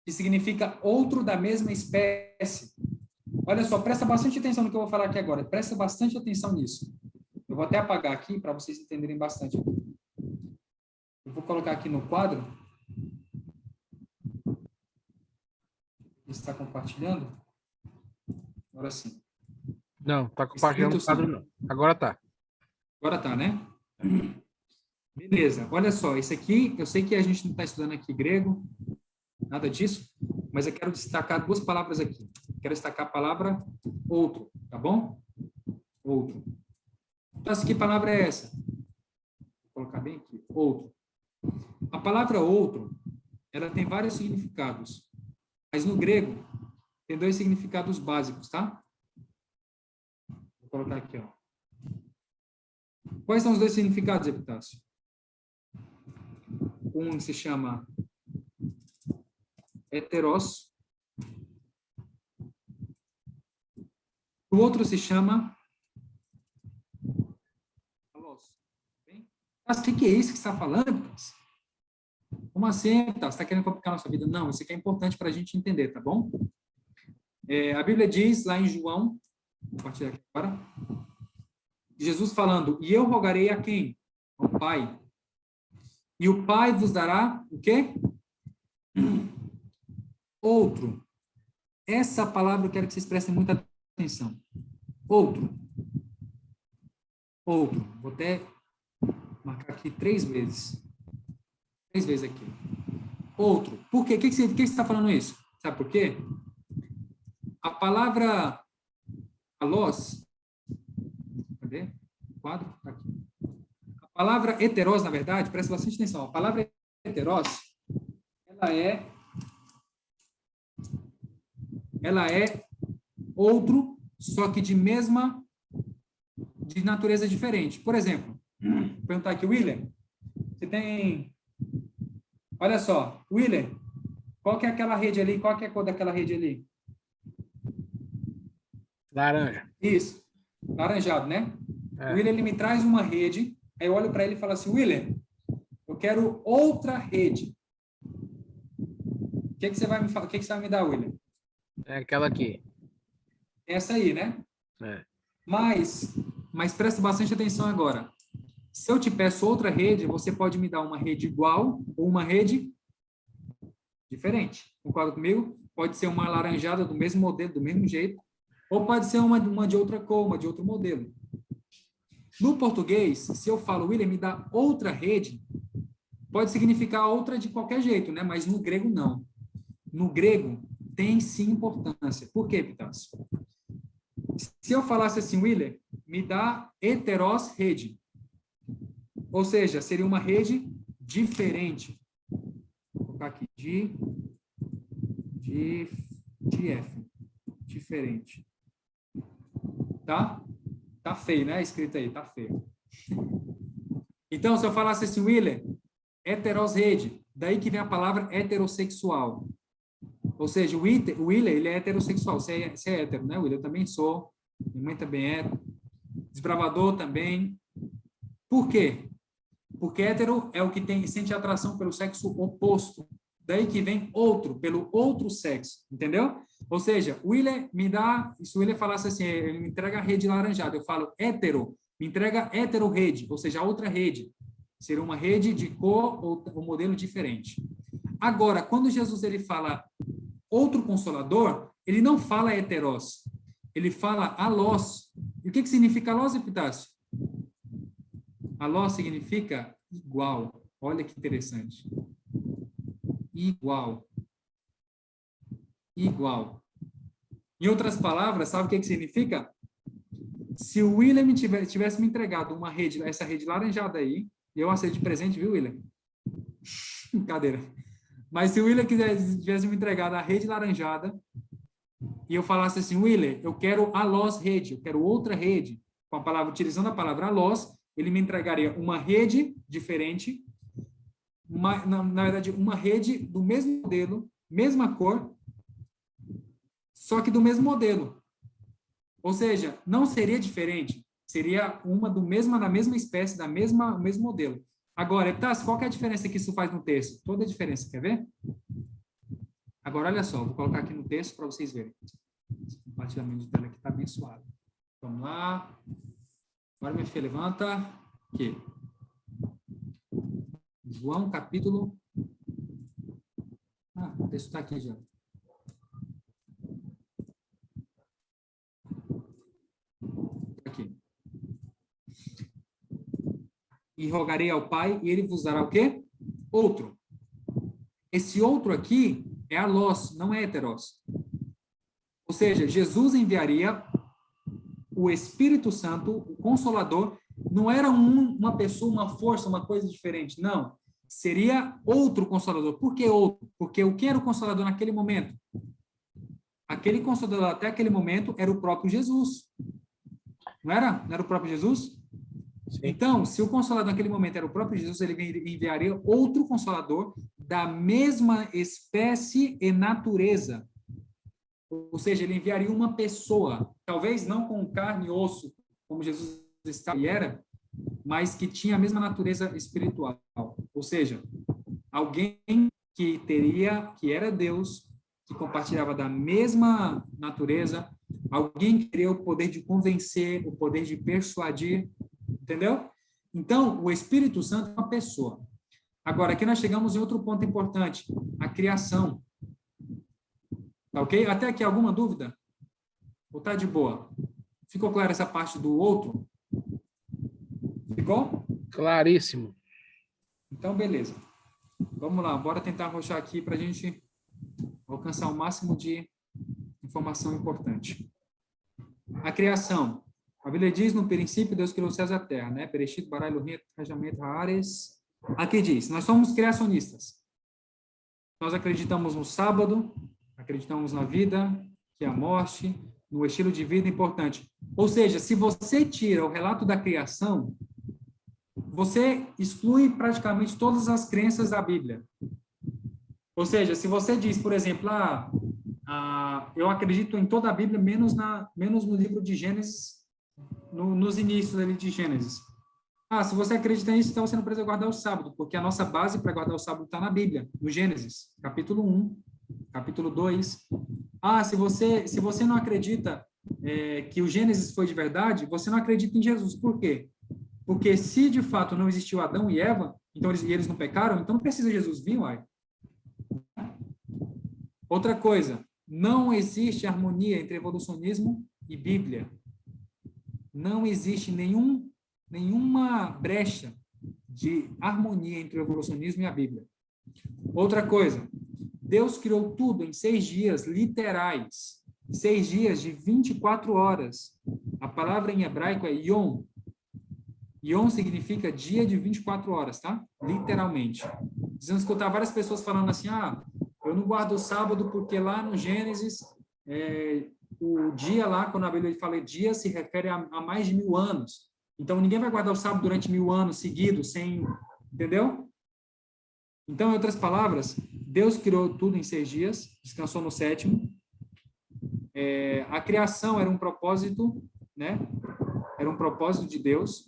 que significa outro da mesma espécie. Olha só, presta bastante atenção no que eu vou falar aqui agora. Presta bastante atenção nisso. Eu vou até apagar aqui para vocês entenderem bastante. Eu vou colocar aqui no quadro. Está compartilhando? Agora sim. Não, tá compartilhando o quadro não. Agora tá. Agora tá, né? Beleza. Olha só, isso aqui, eu sei que a gente não está estudando aqui grego, nada disso, mas eu quero destacar duas palavras aqui. Quero destacar a palavra outro, tá bom? Outro. Então, que palavra é essa? Vou colocar bem aqui. Outro. A palavra outro, ela tem vários significados, mas no grego tem dois significados básicos, tá? Vou colocar aqui, ó. Quais são os dois significados, Epitácio? Um se chama heteros. O outro se chama alos. Mas o que é isso que você está falando, Epitácio? Como assim, Epitácio? Você está querendo complicar a nossa vida? Não, isso aqui é importante para a gente entender, tá bom? A Bíblia diz lá em João, vou partilhar aqui agora, Jesus falando, e eu rogarei a quem? Ao Pai. E o Pai vos dará o quê? Outro. Essa palavra eu quero que vocês prestem muita atenção. Outro. Outro. Vou até marcar aqui 3 vezes. 3 vezes aqui. Outro. Por quê? O que você está falando isso? Sabe por quê? A palavra alós, cadê? O quadro? Tá aqui. A palavra heteros, na verdade, presta bastante atenção. A palavra heteros, ela é outro, só que de natureza diferente. Por exemplo, vou perguntar aqui, William, você tem... Olha só, William, qual que é aquela rede ali? Qual que é a cor daquela rede ali? Laranja. Isso, laranjado, né? É. O William, ele me traz uma rede, aí eu olho para ele e falo assim, William, eu quero outra rede. O que você vai me dar, William? É aquela aqui. Essa aí, né? É. Mas presta bastante atenção agora. Se eu te peço outra rede, você pode me dar uma rede igual ou uma rede diferente. Concorda comigo? Pode ser uma laranjada do mesmo modelo, do mesmo jeito, ou pode ser uma de outra cor, uma de outro modelo. No português, se eu falo, William, me dá outra rede, pode significar outra de qualquer jeito, né? Mas no grego, não. No grego, tem sim importância. Por quê, Epitácio? Se eu falasse assim, William, me dá heteros rede. Ou seja, seria uma rede diferente. Vou colocar aqui, F. Diferente. Tá? Tá feio, né? Escrito aí, tá feio. Então, se eu falasse assim, Willer, heteros rede, daí que vem a palavra heterossexual. Ou seja, o Willer, ele é heterossexual. Você é hétero, né, Willer? Eu também sou. Minha mãe também é. Desbravador também. Por quê? Porque hétero é o que sente atração pelo sexo oposto. Daí que vem outro, pelo outro sexo. Entendeu? Ou seja, o Willer me dá... Se o Willer falasse assim, ele me entrega a rede laranjada. Eu falo hétero, me entrega hétero rede. Ou seja, a outra rede. Seria uma rede de cor ou modelo diferente. Agora, quando Jesus ele fala outro consolador, ele não fala heteros, ele fala alós. E o que significa alós, Epitácio? Alós significa igual. Olha que interessante. Igual. Igual. Em outras palavras, sabe o que significa? Se o William tivesse me entregado essa rede laranjada aí, eu aceito de presente, viu, William? Brincadeira. Mas se o Willer tivesse me entregado a rede laranjada e eu falasse assim, Willer, eu quero alós rede, eu quero outra rede, utilizando a palavra alós, ele me entregaria uma rede diferente, na verdade, uma rede do mesmo modelo, mesma cor, só que do mesmo modelo. Ou seja, não seria diferente, seria uma da mesma espécie, mesmo modelo. Agora, Epitácio, qual que é a diferença que isso faz no texto? Toda a diferença, quer ver? Agora, olha só, vou colocar aqui no texto para vocês verem. Esse compartilhamento de tela aqui está abençoado. Vamos lá. Agora, minha filha, levanta. Aqui. João, capítulo... o texto está aqui já. Aqui. E rogarei ao Pai, e ele vos dará o quê? Outro. Esse outro aqui é alós, não é heteros. Ou seja, Jesus enviaria o Espírito Santo, o Consolador, não era uma pessoa, uma força, uma coisa diferente, não. Seria outro Consolador. Por que outro? Porque o que era o Consolador naquele momento? Aquele Consolador até aquele momento era o próprio Jesus. Não era? Não era o próprio Jesus? Sim. Então, se o Consolador naquele momento era o próprio Jesus, ele enviaria outro Consolador da mesma espécie e natureza. Ou seja, ele enviaria uma pessoa, talvez não com carne e osso, como Jesus estava e era, mas que tinha a mesma natureza espiritual. Ou seja, alguém que era Deus, que compartilhava da mesma natureza, alguém que teria o poder de convencer, o poder de persuadir, entendeu? Então, o Espírito Santo é uma pessoa. Agora, aqui nós chegamos em outro ponto importante, a criação. Tá ok? Até aqui, alguma dúvida? Ou tá de boa? Ficou clara essa parte do outro? Ficou? Claríssimo. Então, beleza. Vamos lá, bora tentar arrochar aqui para a gente alcançar o máximo de informação importante. A criação. A Bíblia diz, no princípio, Deus criou os céus e a terra, né? Bereshit, bara Elohim, rajamento, haares. Aqui diz, nós somos criacionistas. Nós acreditamos no sábado, acreditamos na vida, que é a morte, no estilo de vida importante. Ou seja, se você tira o relato da criação, você exclui praticamente todas as crenças da Bíblia. Ou seja, se você diz, por exemplo, eu acredito em toda a Bíblia, menos no livro de Gênesis, nos inícios ali de Gênesis. Se você acredita nisso, então você não precisa guardar o sábado, porque a nossa base para guardar o sábado está na Bíblia, no Gênesis, capítulo 1, capítulo 2. Se você não acredita que o Gênesis foi de verdade, você não acredita em Jesus. Por quê? Porque se de fato não existiu Adão e Eva, então eles não pecaram, então não precisa Jesus vir, uai. Outra coisa, não existe harmonia entre evolucionismo e Bíblia. Não existe nenhuma brecha de harmonia entre o evolucionismo e a Bíblia. Outra coisa, Deus criou tudo em 6 dias literais, 6 dias de 24 horas. A palavra em hebraico é yom. Yom significa dia de 24 horas, tá? Literalmente. Precisamos escutar várias pessoas falando assim, eu não guardo o sábado porque lá no Gênesis, o dia lá, quando a Bíblia fala dia, se refere a mais de 1000 anos. Então, ninguém vai guardar o sábado durante 1000 anos seguidos, sem... Entendeu? Então, em outras palavras, Deus criou tudo em 6 dias, descansou no 7º. A criação era um propósito, né? Era um propósito de Deus.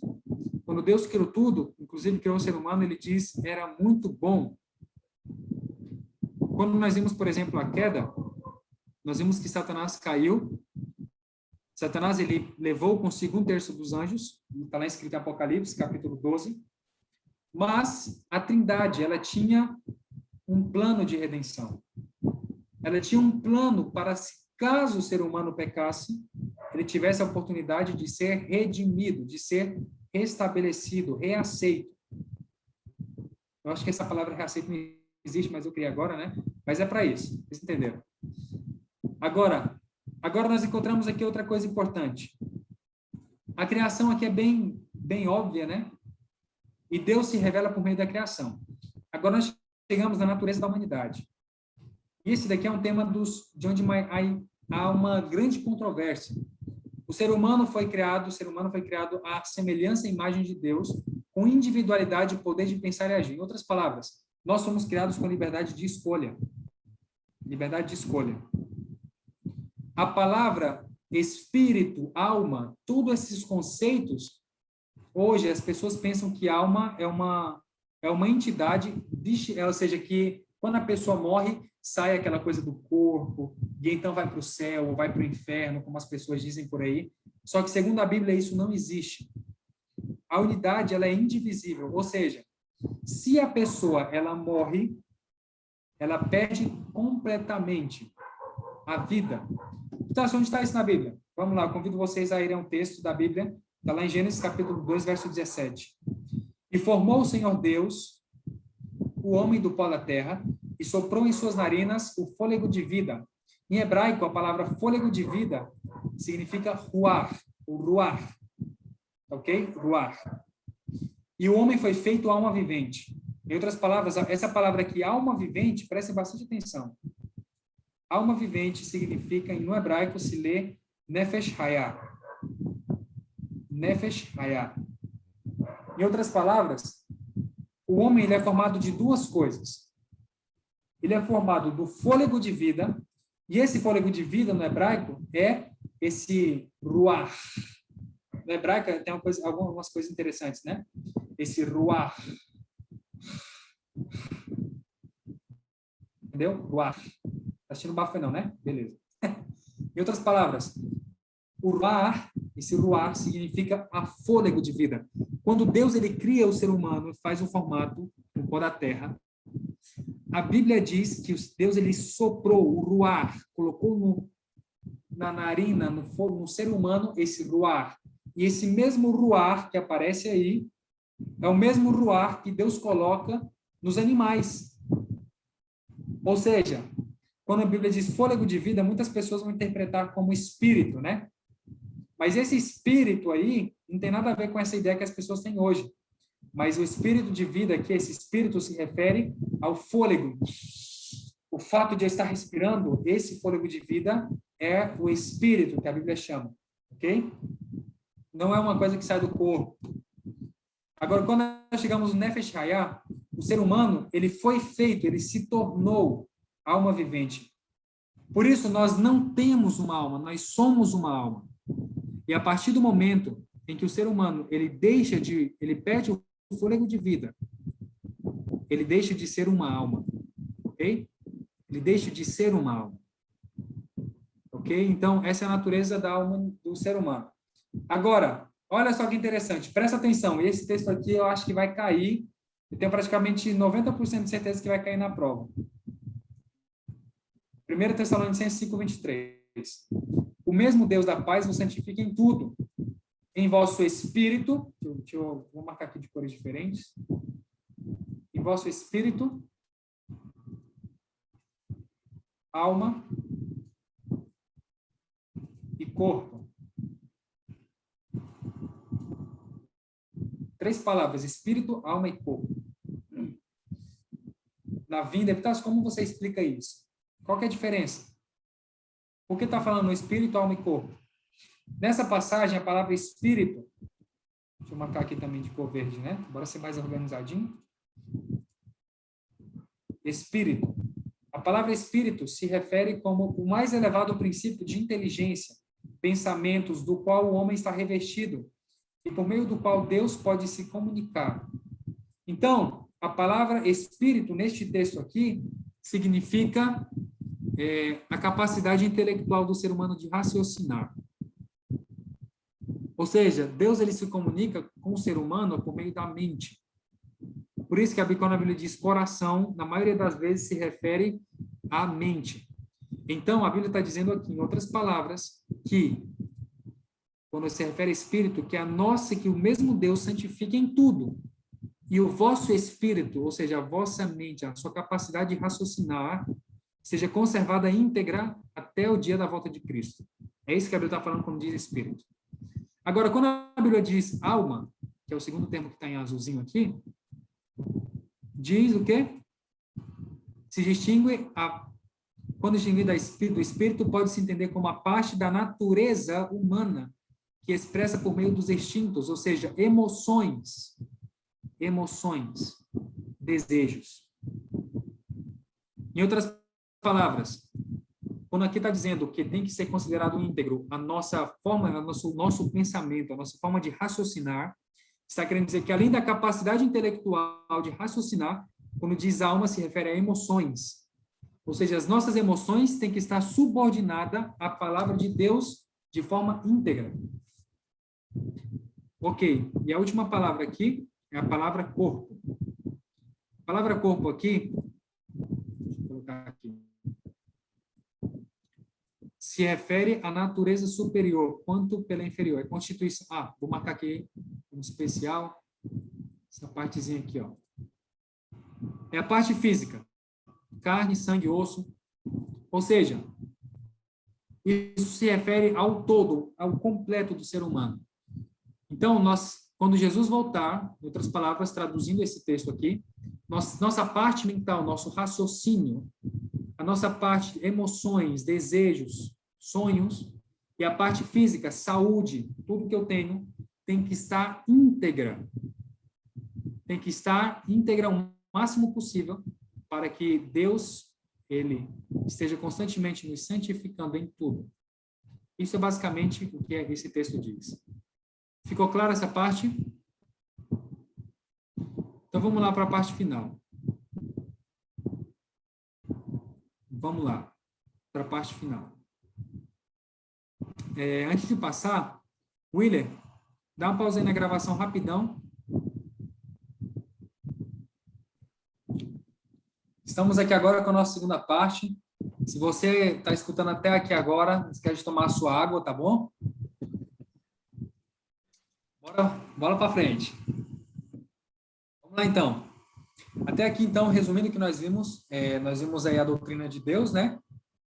Quando Deus criou tudo, inclusive criou o ser humano, ele diz, era muito bom. Quando nós vimos, por exemplo, a queda, nós vimos que Satanás caiu. Satanás, ele levou consigo 1/3 dos anjos, está lá escrito em Apocalipse, capítulo 12. Mas a Trindade, ela tinha um plano de redenção. Ela tinha um plano para, caso o ser humano pecasse, ele tivesse a oportunidade de ser redimido, de ser restabelecido, reaceito. Eu acho que essa palavra reaceito não existe, mas eu criei agora, né? Mas é para isso, vocês entenderam? Agora nós encontramos aqui outra coisa importante. A criação aqui é bem óbvia, né? E Deus se revela por meio da criação. Agora nós chegamos na natureza da humanidade. E esse daqui é um tema de onde há uma grande controvérsia. O ser humano foi criado à semelhança e imagem de Deus, com individualidade e poder de pensar e agir. Em outras palavras, nós somos criados com liberdade de escolha. Liberdade de escolha. A palavra espírito, alma, todos esses conceitos, hoje as pessoas pensam que alma é uma entidade, ou seja, que quando a pessoa morre, sai aquela coisa do corpo, e então vai para o céu, ou vai para o inferno, como as pessoas dizem por aí. Só que, segundo a Bíblia, isso não existe. A unidade, ela é indivisível, ou seja, se a pessoa, ela morre, ela perde completamente a vida. Então, onde está isso na Bíblia? Vamos lá, eu convido vocês a irem a um texto da Bíblia, está lá em Gênesis capítulo 2, verso 17. E formou o Senhor Deus o homem do pó da terra, e soprou em suas narinas o fôlego de vida. Em hebraico, a palavra fôlego de vida significa ruar, o ruar. Ok? Ruar. E o homem foi feito alma vivente. Em outras palavras, essa palavra aqui, alma vivente, preste bastante atenção. Alma vivente significa, no hebraico, se lê nefesh hayah. Nefesh hayah. Em outras palavras, o homem ele é formado de duas coisas. Ele é formado do fôlego de vida, e esse fôlego de vida, no hebraico, é esse ruach. No hebraico tem algumas coisas interessantes, né? Esse ruach. Entendeu? Ruach. Tá assistindo bafo não, né? Beleza. Em outras palavras, o ruach, esse ruach significa a fôlego de vida. Quando Deus ele cria o ser humano e faz o formato, o pó da terra, a Bíblia diz que Deus ele soprou o ruach, colocou na narina, no ser humano, esse ruach. E esse mesmo ruach que aparece aí é o mesmo ruach que Deus coloca nos animais. Ou seja, quando a Bíblia diz fôlego de vida, muitas pessoas vão interpretar como espírito, né? Mas esse espírito aí não tem nada a ver com essa ideia que as pessoas têm hoje. Mas o espírito de vida, que esse espírito se refere ao fôlego. O fato de eu estar respirando, esse fôlego de vida é o espírito que a Bíblia chama, ok? Não é uma coisa que sai do corpo. Agora, quando nós chegamos no Nefesh Hayah, o ser humano, ele foi feito, ele se tornou alma vivente. Por isso, nós não temos uma alma, nós somos uma alma. E a partir do momento em que o ser humano, ele perde o fôlego de vida, ele deixa de ser uma alma, ok? Ele deixa de ser uma alma, ok? Então, essa é a natureza da alma do ser humano. Agora, olha só que interessante, presta atenção, esse texto aqui eu acho que vai cair, eu tenho praticamente 90% de certeza que vai cair na prova. 1 Tessalonicenses 5:23. O mesmo Deus da paz vos santifica em tudo, em vosso espírito, vou marcar aqui de cores diferentes, em vosso espírito, alma e corpo. três palavras, espírito, alma e corpo. Na vinda, Epitácio, como você explica isso? Qual que é a diferença? Por que está falando espírito, alma e corpo? Nessa passagem, a palavra espírito, deixa eu marcar aqui também de cor verde, né? Bora ser mais organizadinho. Espírito. A palavra espírito se refere como o mais elevado princípio de inteligência, pensamentos do qual o homem está revestido e por meio do qual Deus pode se comunicar. Então, a palavra espírito, neste texto aqui, significa a capacidade intelectual do ser humano de raciocinar. Ou seja, Deus ele se comunica com o ser humano por meio da mente. Por isso que quando a Bíblia diz coração, na maioria das vezes se refere à mente. Então, a Bíblia está dizendo aqui, em outras palavras, que quando se refere a espírito, que o mesmo Deus santifique em tudo. E o vosso espírito, ou seja, a vossa mente, a sua capacidade de raciocinar, seja conservada íntegra até o dia da volta de Cristo. É isso que a Bíblia está falando quando diz espírito. Agora, quando a Bíblia diz alma, que é o segundo termo que está em azulzinho aqui, diz o quê? Se distingue quando distingue do espírito, pode se entender como a parte da natureza humana que expressa por meio dos instintos, ou seja, emoções, desejos. Em outras palavras, quando aqui está dizendo que tem que ser considerado íntegro a nossa forma, nosso pensamento, a nossa forma de raciocinar, está querendo dizer que além da capacidade intelectual de raciocinar, quando diz alma, se refere a emoções. Ou seja, as nossas emoções têm que estar subordinadas à palavra de Deus de forma íntegra. Ok, e a última palavra aqui é a palavra corpo. A palavra corpo aqui, deixa eu colocar aqui, se refere à natureza superior, quanto pela inferior. É constituição. Vou marcar aqui um especial, essa partezinha aqui, ó. É a parte física, carne, sangue, osso. Ou seja, isso se refere ao todo, ao completo do ser humano. Então, quando Jesus voltar, em outras palavras, traduzindo esse texto aqui, nossa parte mental, nosso raciocínio, a nossa parte emoções, desejos, sonhos, e a parte física, saúde, tudo que eu tenho, tem que estar íntegra. Tem que estar íntegra o máximo possível para que Deus, ele esteja constantemente nos santificando em tudo. Isso é basicamente o que esse texto diz. Ficou clara essa parte? Então, vamos lá para a parte final. Vamos lá para a parte final. Antes de passar, Willer, dá uma pausa aí na gravação rapidão. Estamos aqui agora com a nossa segunda parte. Se você está escutando até aqui agora, não esquece de tomar a sua água, tá bom? Bora para frente. Vamos lá, então. Até aqui, então, resumindo o que nós vimos aí a doutrina de Deus, né?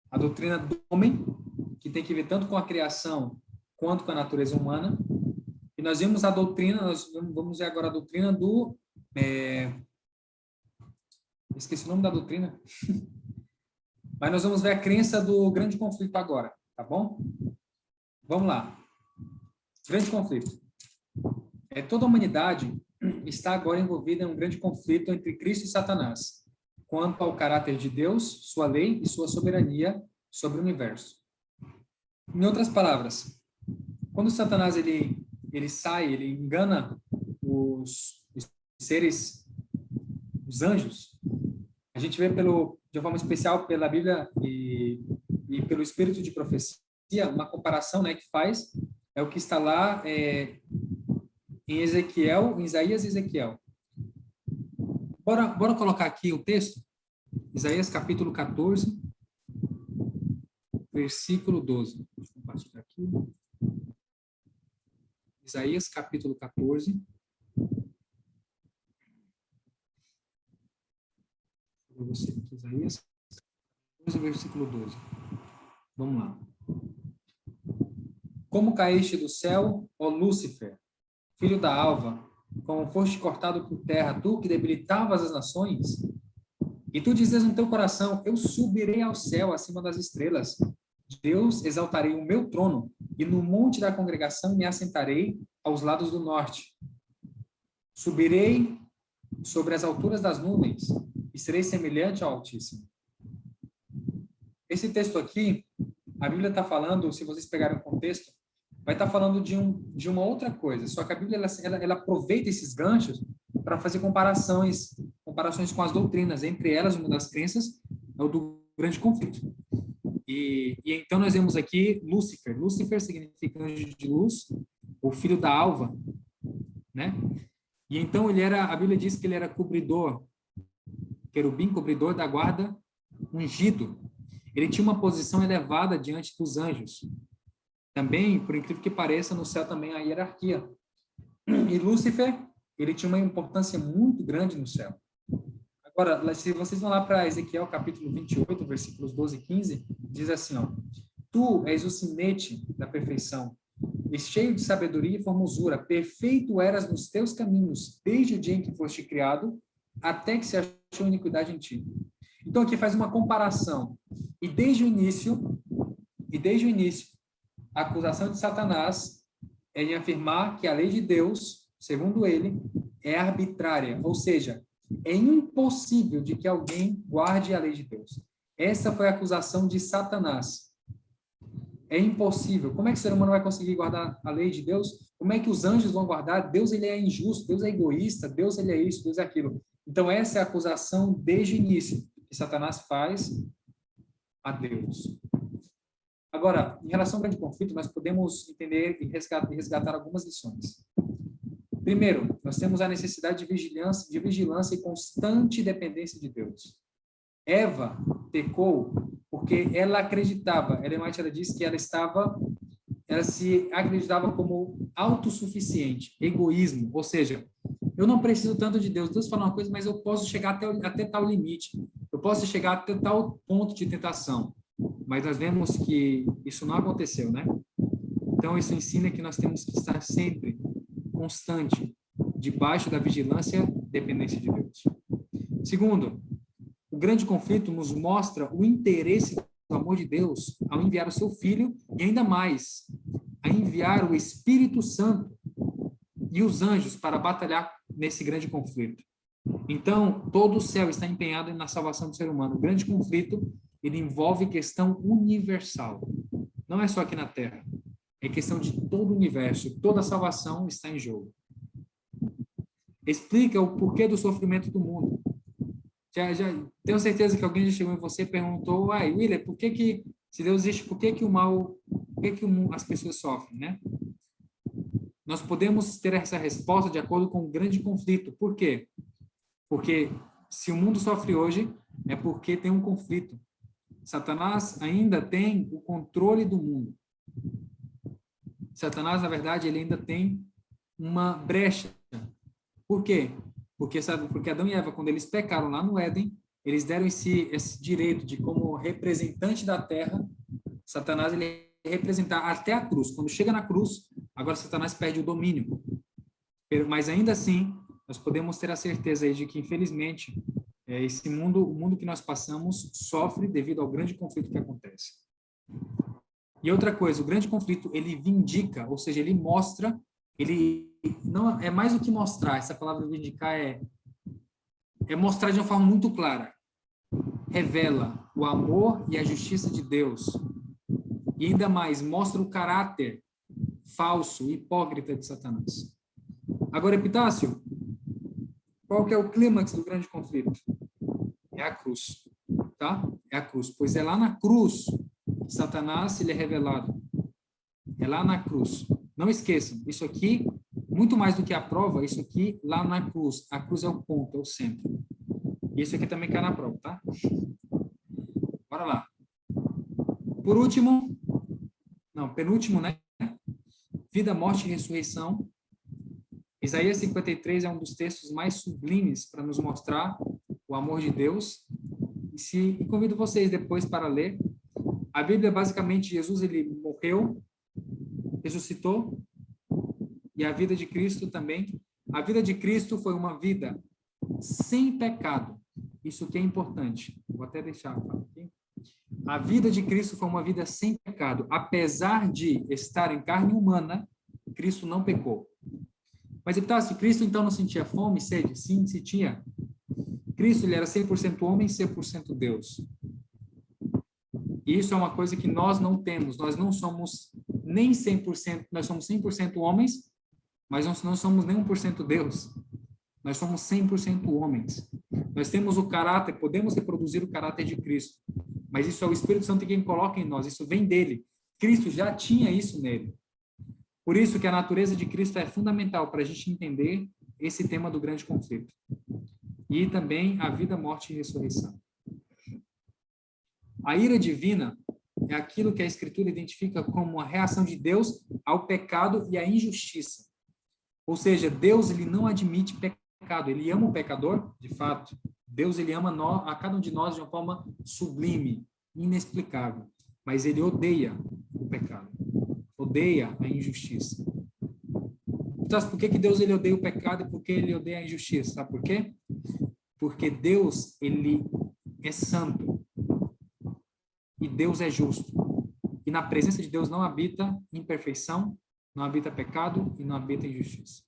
A doutrina do homem, que tem que ver tanto com a criação quanto com a natureza humana. E nós vimos a doutrina, nós vamos ver agora a doutrina do... Esqueci o nome da doutrina. Mas nós vamos ver a crença do grande conflito agora, tá bom? Vamos lá. Grande conflito. Toda a humanidade está agora envolvida em um grande conflito entre Cristo e Satanás, quanto ao caráter de Deus, sua lei e sua soberania sobre o universo. Em outras palavras, quando Satanás ele engana os seres, os anjos, a gente vê de forma especial pela Bíblia e pelo espírito de profecia, uma comparação, né, que faz, é o que está lá em Ezequiel, em Isaías e Ezequiel. Bora colocar aqui o texto, Isaías capítulo 14, versículo 12. Deixa eu compartilhar aqui. Isaías capítulo 14. Para você aqui, Isaías 14, versículo 12. Vamos lá. Como caíste do céu, ó Lúcifer, filho da alva, como foste cortado por terra, tu que debilitavas as nações? E tu dizes no teu coração, eu subirei ao céu acima das estrelas. Deus exaltarei o meu trono, e no monte da congregação me assentarei aos lados do norte. Subirei sobre as alturas das nuvens, e serei semelhante ao Altíssimo. Esse texto aqui, a Bíblia está falando, se vocês pegarem o contexto, vai estar falando de uma outra coisa. Só que a Bíblia ela aproveita esses ganchos para fazer comparações com as doutrinas. Entre elas, uma das crenças é o do grande conflito. E então nós vemos aqui Lúcifer. Lúcifer significa anjo de luz, o filho da alva, né? E então a Bíblia diz que ele era cobridor, querubim, cobridor da guarda, ungido. Ele tinha uma posição elevada diante dos anjos. Também, por incrível que pareça, no céu também há hierarquia. E Lúcifer, ele tinha uma importância muito grande no céu. Agora, se vocês vão lá para Ezequiel, capítulo 28, versículos 12 e 15, diz assim, ó: Tu és o sinete da perfeição, e cheio de sabedoria e formosura, perfeito eras nos teus caminhos, desde o dia em que foste criado, até que se achou iniquidade em ti. Então, aqui faz uma comparação. E desde o início, a acusação de Satanás é em afirmar que a lei de Deus, segundo ele, é arbitrária, ou seja, é impossível de que alguém guarde a lei de Deus. Essa foi a acusação de Satanás. É impossível. Como é que o ser humano vai conseguir guardar a lei de Deus? Como é que os anjos vão guardar? Deus, ele é injusto, Deus é egoísta, Deus, ele é isso, Deus é aquilo. Então, essa é a acusação desde o início que Satanás faz a Deus. Agora, em relação ao grande conflito, nós podemos entender e resgatar algumas lições. Primeiro, nós temos a necessidade de vigilância e constante dependência de Deus. Eva pecou porque ela acreditava, Ellen White, ela diz que ela se acreditava como autossuficiente, egoísmo, ou seja, eu não preciso tanto de Deus. Deus fala uma coisa, mas eu posso chegar até tal limite, eu posso chegar até tal ponto de tentação. Mas nós vemos que isso não aconteceu, né? Então, isso ensina que nós temos que estar sempre constante, debaixo da vigilância e dependência de Deus. Segundo, o grande conflito nos mostra o interesse do amor de Deus ao enviar o seu Filho e ainda mais, a enviar o Espírito Santo e os anjos para batalhar nesse grande conflito. Então, todo o céu está empenhado na salvação do ser humano. O grande conflito, ele envolve questão universal. Não é só aqui na Terra. É questão de todo o universo. Toda a salvação está em jogo. Explica o porquê do sofrimento do mundo. Já tenho certeza que alguém já chegou em você e perguntou: William, se Deus existe, por que as pessoas sofrem, né? Nós podemos ter essa resposta de acordo com o grande conflito. Por quê? Porque se o mundo sofre hoje, é porque tem um conflito. Satanás ainda tem o controle do mundo. Satanás, na verdade, ele ainda tem uma brecha. Por quê? Porque Adão e Eva, quando eles pecaram lá no Éden, eles deram esse direito de, como representante da terra, Satanás, ele representar até a cruz. Quando chega na cruz, agora Satanás perde o domínio. Mas ainda assim, nós podemos ter a certeza aí de que, infelizmente, o mundo que nós passamos sofre devido ao grande conflito que acontece. E outra coisa, o grande conflito, ele vindica, ou seja, ele mostra, ele não é mais do que mostrar. Essa palavra vindicar é mostrar de uma forma muito clara. Revela o amor e a justiça de Deus. E ainda mais, mostra o caráter falso, hipócrita de Satanás. Agora, Epitácio, qual que é o clímax do grande conflito? É a cruz, tá? É a cruz, pois é lá na cruz que Satanás ele é revelado. É lá na cruz. Não esqueçam, isso aqui, muito mais do que a prova, isso aqui lá na cruz. A cruz é o ponto, é o centro. Isso aqui também cai na prova, tá? Bora lá. Penúltimo, né? Vida, morte e ressurreição. Isaías 53 é um dos textos mais sublimes para nos mostrar o amor de Deus. E convido vocês depois para ler. A Bíblia, basicamente, Jesus, ele morreu, ressuscitou, e a vida de Cristo também A vida de Cristo foi uma vida sem pecado. Isso que é importante. Vou até deixar aqui. A vida de Cristo foi uma vida sem pecado. Apesar de estar em carne humana, Cristo não pecou. Mas, Epitácio, Cristo então não sentia fome e sede? Sim, sentia. Cristo, ele era 100% homem e 100% Deus. E isso é uma coisa que nós não temos. Nós não somos nem 100%, nós somos 100% homens, mas nós não somos nem 1% Deus. Nós somos 100% homens. Nós temos o caráter, podemos reproduzir o caráter de Cristo. Mas isso é o Espírito Santo quem coloca em nós, isso vem dele. Cristo já tinha isso nele. Por isso que a natureza de Cristo é fundamental para a gente entender esse tema do grande conflito. E também a vida, morte e ressurreição. A ira divina é aquilo que a Escritura identifica como a reação de Deus ao pecado e à injustiça. Ou seja, Deus ele não admite pecado, ele ama o pecador, de fato. Deus ele ama a cada um de nós de uma forma sublime, inexplicável. Mas ele odeia o pecado, odeia a injustiça. Então, por que Deus ele odeia o pecado e por que ele odeia a injustiça? Sabe por quê? Porque Deus ele é santo e Deus é justo. E na presença de Deus não habita imperfeição, não habita pecado e não habita injustiça.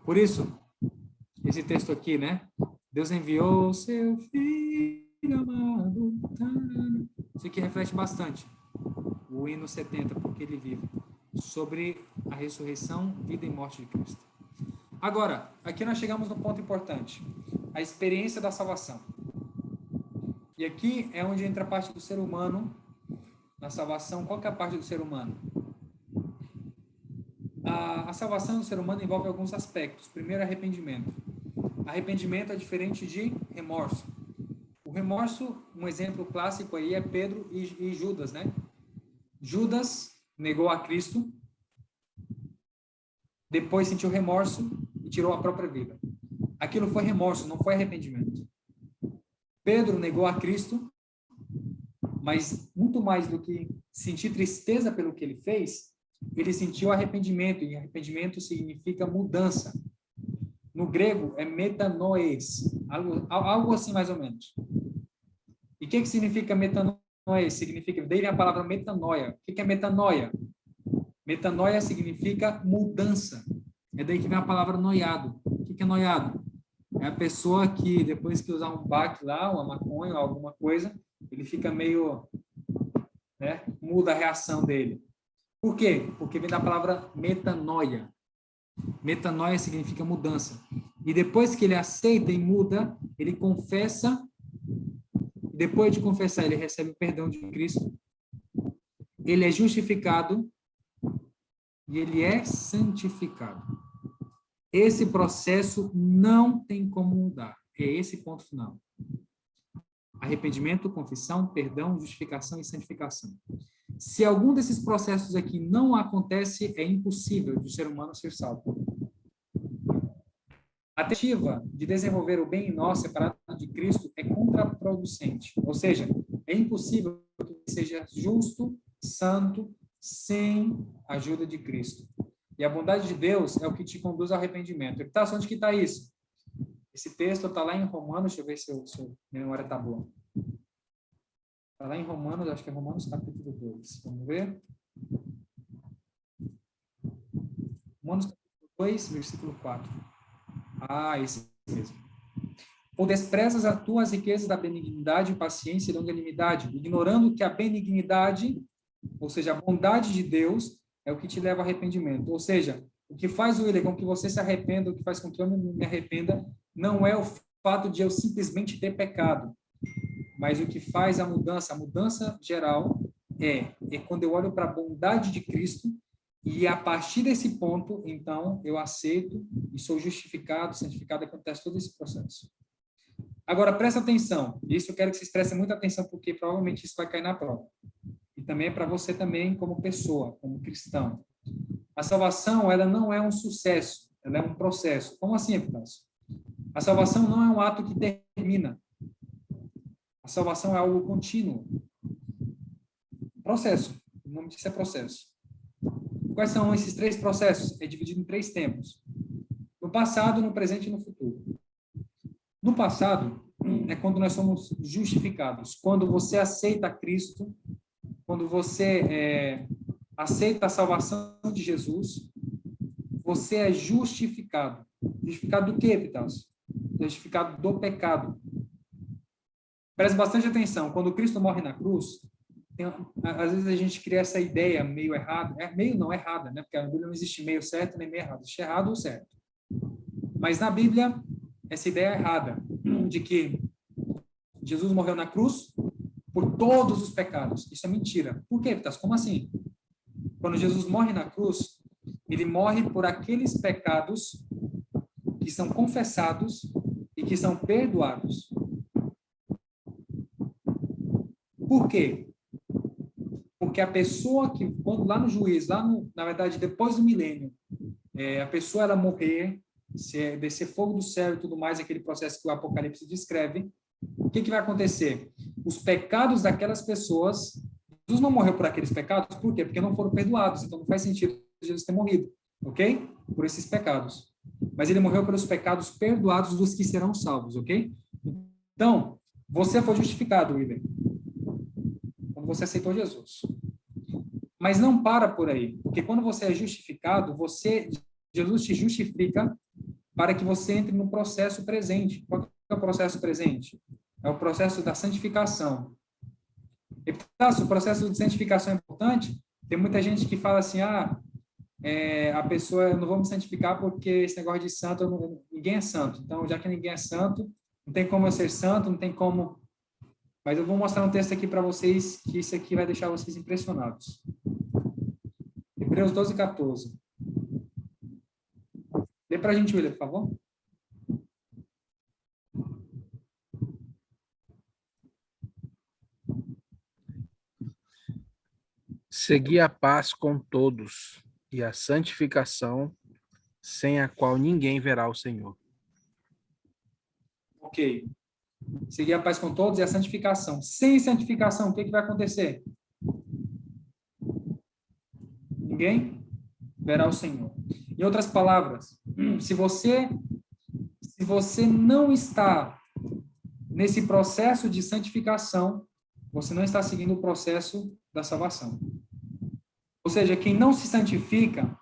Por isso, esse texto aqui, né? Deus enviou seu filho amado. Isso aqui reflete bastante o hino 70, porque ele vive, sobre a ressurreição, vida e morte de Cristo. Agora, aqui nós chegamos no ponto importante, a experiência da salvação. E aqui é onde entra a parte do ser humano na salvação. Qual que é a parte do ser humano? A salvação do ser humano envolve alguns aspectos. Primeiro, arrependimento. Arrependimento é diferente de remorso. O remorso, um exemplo clássico aí é Pedro e Judas, né? Judas negou a Cristo, depois sentiu remorso e tirou a própria vida. Aquilo foi remorso, não foi arrependimento. Pedro negou a Cristo, mas muito mais do que sentir tristeza pelo que ele fez, ele sentiu arrependimento, e arrependimento significa mudança. No grego é metanoes, algo assim mais ou menos. E o que significa metanoes? Significa, daí vem a palavra metanoia. O que é metanoia? Metanoia significa mudança. É daí que vem a palavra noiado. O que é noiado? É a pessoa que, depois que usar um baque lá, uma maconha, alguma coisa, ele fica meio, né, muda a reação dele. Por quê? Porque vem da palavra metanoia. Metanoia significa mudança. E depois que ele aceita e muda, ele confessa. Depois de confessar, ele recebe o perdão de Cristo. Ele é justificado e ele é santificado. Esse processo não tem como mudar. É esse ponto final. Arrependimento, confissão, perdão, justificação e santificação. Se algum desses processos aqui não acontece, é impossível de o ser humano ser salvo. A tentativa de desenvolver o bem em nós, separado de Cristo, é contraproducente. Ou seja, é impossível que seja justo, santo, sem a ajuda de Cristo. E a bondade de Deus é o que te conduz ao arrependimento. Tá, onde que está isso? Esse texto está lá em Romanos, deixa eu ver se minha memória está boa. Está lá em Romanos, acho que é Romanos capítulo 2. Vamos ver. Romanos capítulo 2, versículo 4. Esse mesmo. Ou desprezas as tuas riquezas da benignidade, paciência e longanimidade, ignorando que a benignidade, ou seja, a bondade de Deus, é o que te leva ao arrependimento. Ou seja, o que faz o William com que você se arrependa, o que faz com que eu me arrependa, não é o fato de eu simplesmente ter pecado, mas o que faz a mudança geral é quando eu olho para a bondade de Cristo e a partir desse ponto, então, eu aceito e sou justificado, santificado, acontece todo esse processo. Agora, presta atenção, isso eu quero que vocês prestem muita atenção, porque provavelmente isso vai cair na prova. E também é para você também, como pessoa, como cristão. A salvação, ela não é um sucesso, ela é um processo. Como assim, Epitácio? A salvação não é um ato que termina. A salvação é algo contínuo. Processo. O nome disso é processo. quais são esses 3 processos? É dividido em 3 tempos. No passado, no presente e no futuro. No passado, é quando nós somos justificados. Quando você aceita Cristo, quando você aceita a salvação de Jesus, você é justificado. Justificado do quê, Epitácio? Justificado do pecado. Preste bastante atenção. Quando Cristo morre na cruz, às vezes a gente cria essa ideia meio errada. Meio não, errada, né? Porque na Bíblia não existe meio certo nem meio errado. Existe errado ou certo. Mas na Bíblia, essa ideia é errada, de que Jesus morreu na cruz por todos os pecados. Isso é mentira. Por quê, Epitácio? Como assim? Quando Jesus morre na cruz, ele morre por aqueles pecados que são confessados e que são perdoados. Por quê? Porque a pessoa que, quando lá no juízo, na verdade, depois do milênio, a pessoa ela morrer, descer fogo do céu e tudo mais, aquele processo que o Apocalipse descreve, o que vai acontecer? Os pecados daquelas pessoas, Jesus não morreu por aqueles pecados, por quê? Porque não foram perdoados, então não faz sentido Jesus ter morrido, ok? Por esses pecados. Mas ele morreu pelos pecados perdoados dos que serão salvos, ok? Então, você foi justificado, William, quando você aceitou Jesus. Mas não para por aí, porque quando você é justificado, Jesus te justifica para que você entre no processo presente. Qual é o processo presente? É o processo da santificação. O processo de santificação é importante. Tem muita gente que fala assim, a pessoa, eu não vou me santificar porque esse negócio de santo, ninguém é santo. Então, já que ninguém é santo, não tem como eu ser santo, não tem como... Mas eu vou mostrar um texto aqui para vocês, que isso aqui vai deixar vocês impressionados. Hebreus 12, 14. Lê para a gente, William, por favor. Segui a paz com todos e a santificação, sem a qual ninguém verá o Senhor. Ok. Seguir a paz com todos e a santificação. Sem santificação, o que vai acontecer? Ninguém verá o Senhor. Em outras palavras, se você não está nesse processo de santificação, você não está seguindo o processo da salvação. Ou seja, quem não se santifica,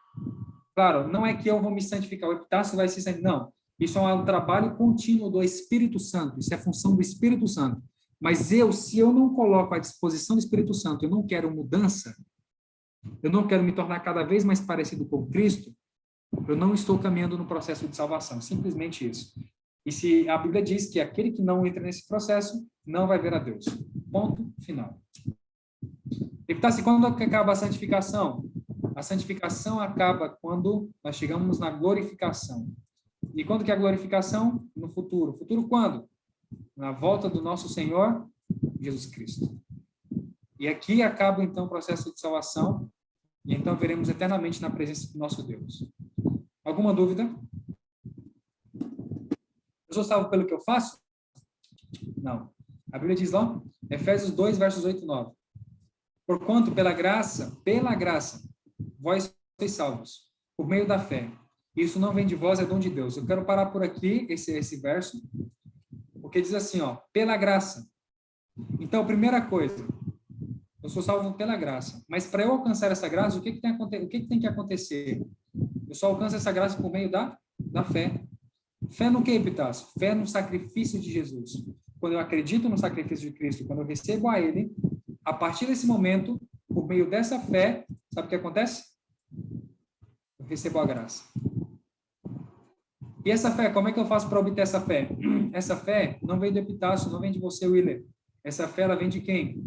claro, não é que eu vou me santificar, o Epitácio vai se santificar, não. Isso é um trabalho contínuo do Espírito Santo, isso é função do Espírito Santo. Mas se eu não coloco à disposição do Espírito Santo, eu não quero mudança, eu não quero me tornar cada vez mais parecido com Cristo, eu não estou caminhando no processo de salvação, simplesmente isso. E se a Bíblia diz que aquele que não entra nesse processo, não vai ver a Deus. Ponto final. Epitácio, quando acaba a santificação? A santificação acaba quando nós chegamos na glorificação. E quando que é a glorificação? No futuro. Futuro quando? Na volta do nosso Senhor Jesus Cristo. E aqui acaba, então, o processo de salvação, e então veremos eternamente na presença do nosso Deus. Alguma dúvida? Eu sou salvo pelo que eu faço? Não. A Bíblia diz lá, Efésios 2, versos 8 e 9. Porquanto, pela graça, vós sois salvos, por meio da fé. Isso não vem de vós, é dom de Deus. Eu quero parar por aqui, esse verso, porque diz assim, pela graça. Então, primeira coisa, eu sou salvo pela graça. Mas para eu alcançar essa graça, o que tem que acontecer? Eu só alcanço essa graça por meio da fé. Fé no que, Epitácio? Fé no sacrifício de Jesus. Quando eu acredito no sacrifício de Cristo, quando eu recebo a Ele, a partir desse momento, por meio dessa fé, sabe o que acontece? Eu recebo a graça. E essa fé, como é que eu faço para obter essa fé? Essa fé não vem do Epitácio, não vem de você, Willer. Essa fé, ela vem de quem?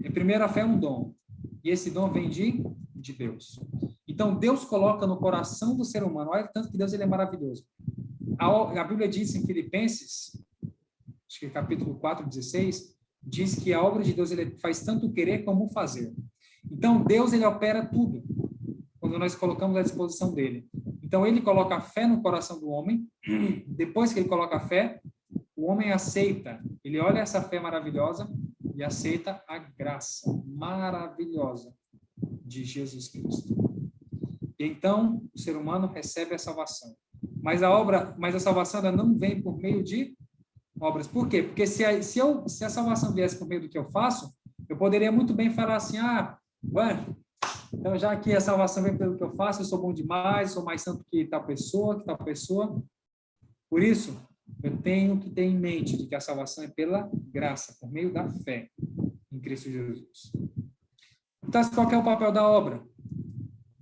A primeira fé é um dom. E esse dom vem de Deus. Então, Deus coloca no coração do ser humano, olha tanto que Deus ele é maravilhoso. A Bíblia diz em Filipenses, acho que capítulo 4, 16, diz que a obra de Deus ele faz tanto querer como fazer. Então, Deus ele opera tudo quando nós colocamos à disposição dele. Então, ele coloca a fé no coração do homem. Depois que ele coloca a fé, o homem aceita. Ele olha essa fé maravilhosa e aceita a graça maravilhosa de Jesus Cristo. E então o ser humano recebe a salvação. Mas a salvação ela não vem por meio de obras. Por quê? Porque se a salvação viesse por meio do que eu faço, eu poderia muito bem falar assim, bueno, então já que a salvação vem pelo que eu faço, eu sou bom demais, sou mais santo que tal pessoa, Por isso, eu tenho que ter em mente de que a salvação é pela graça, por meio da fé em Cristo Jesus. Então, qual que é o papel da obra?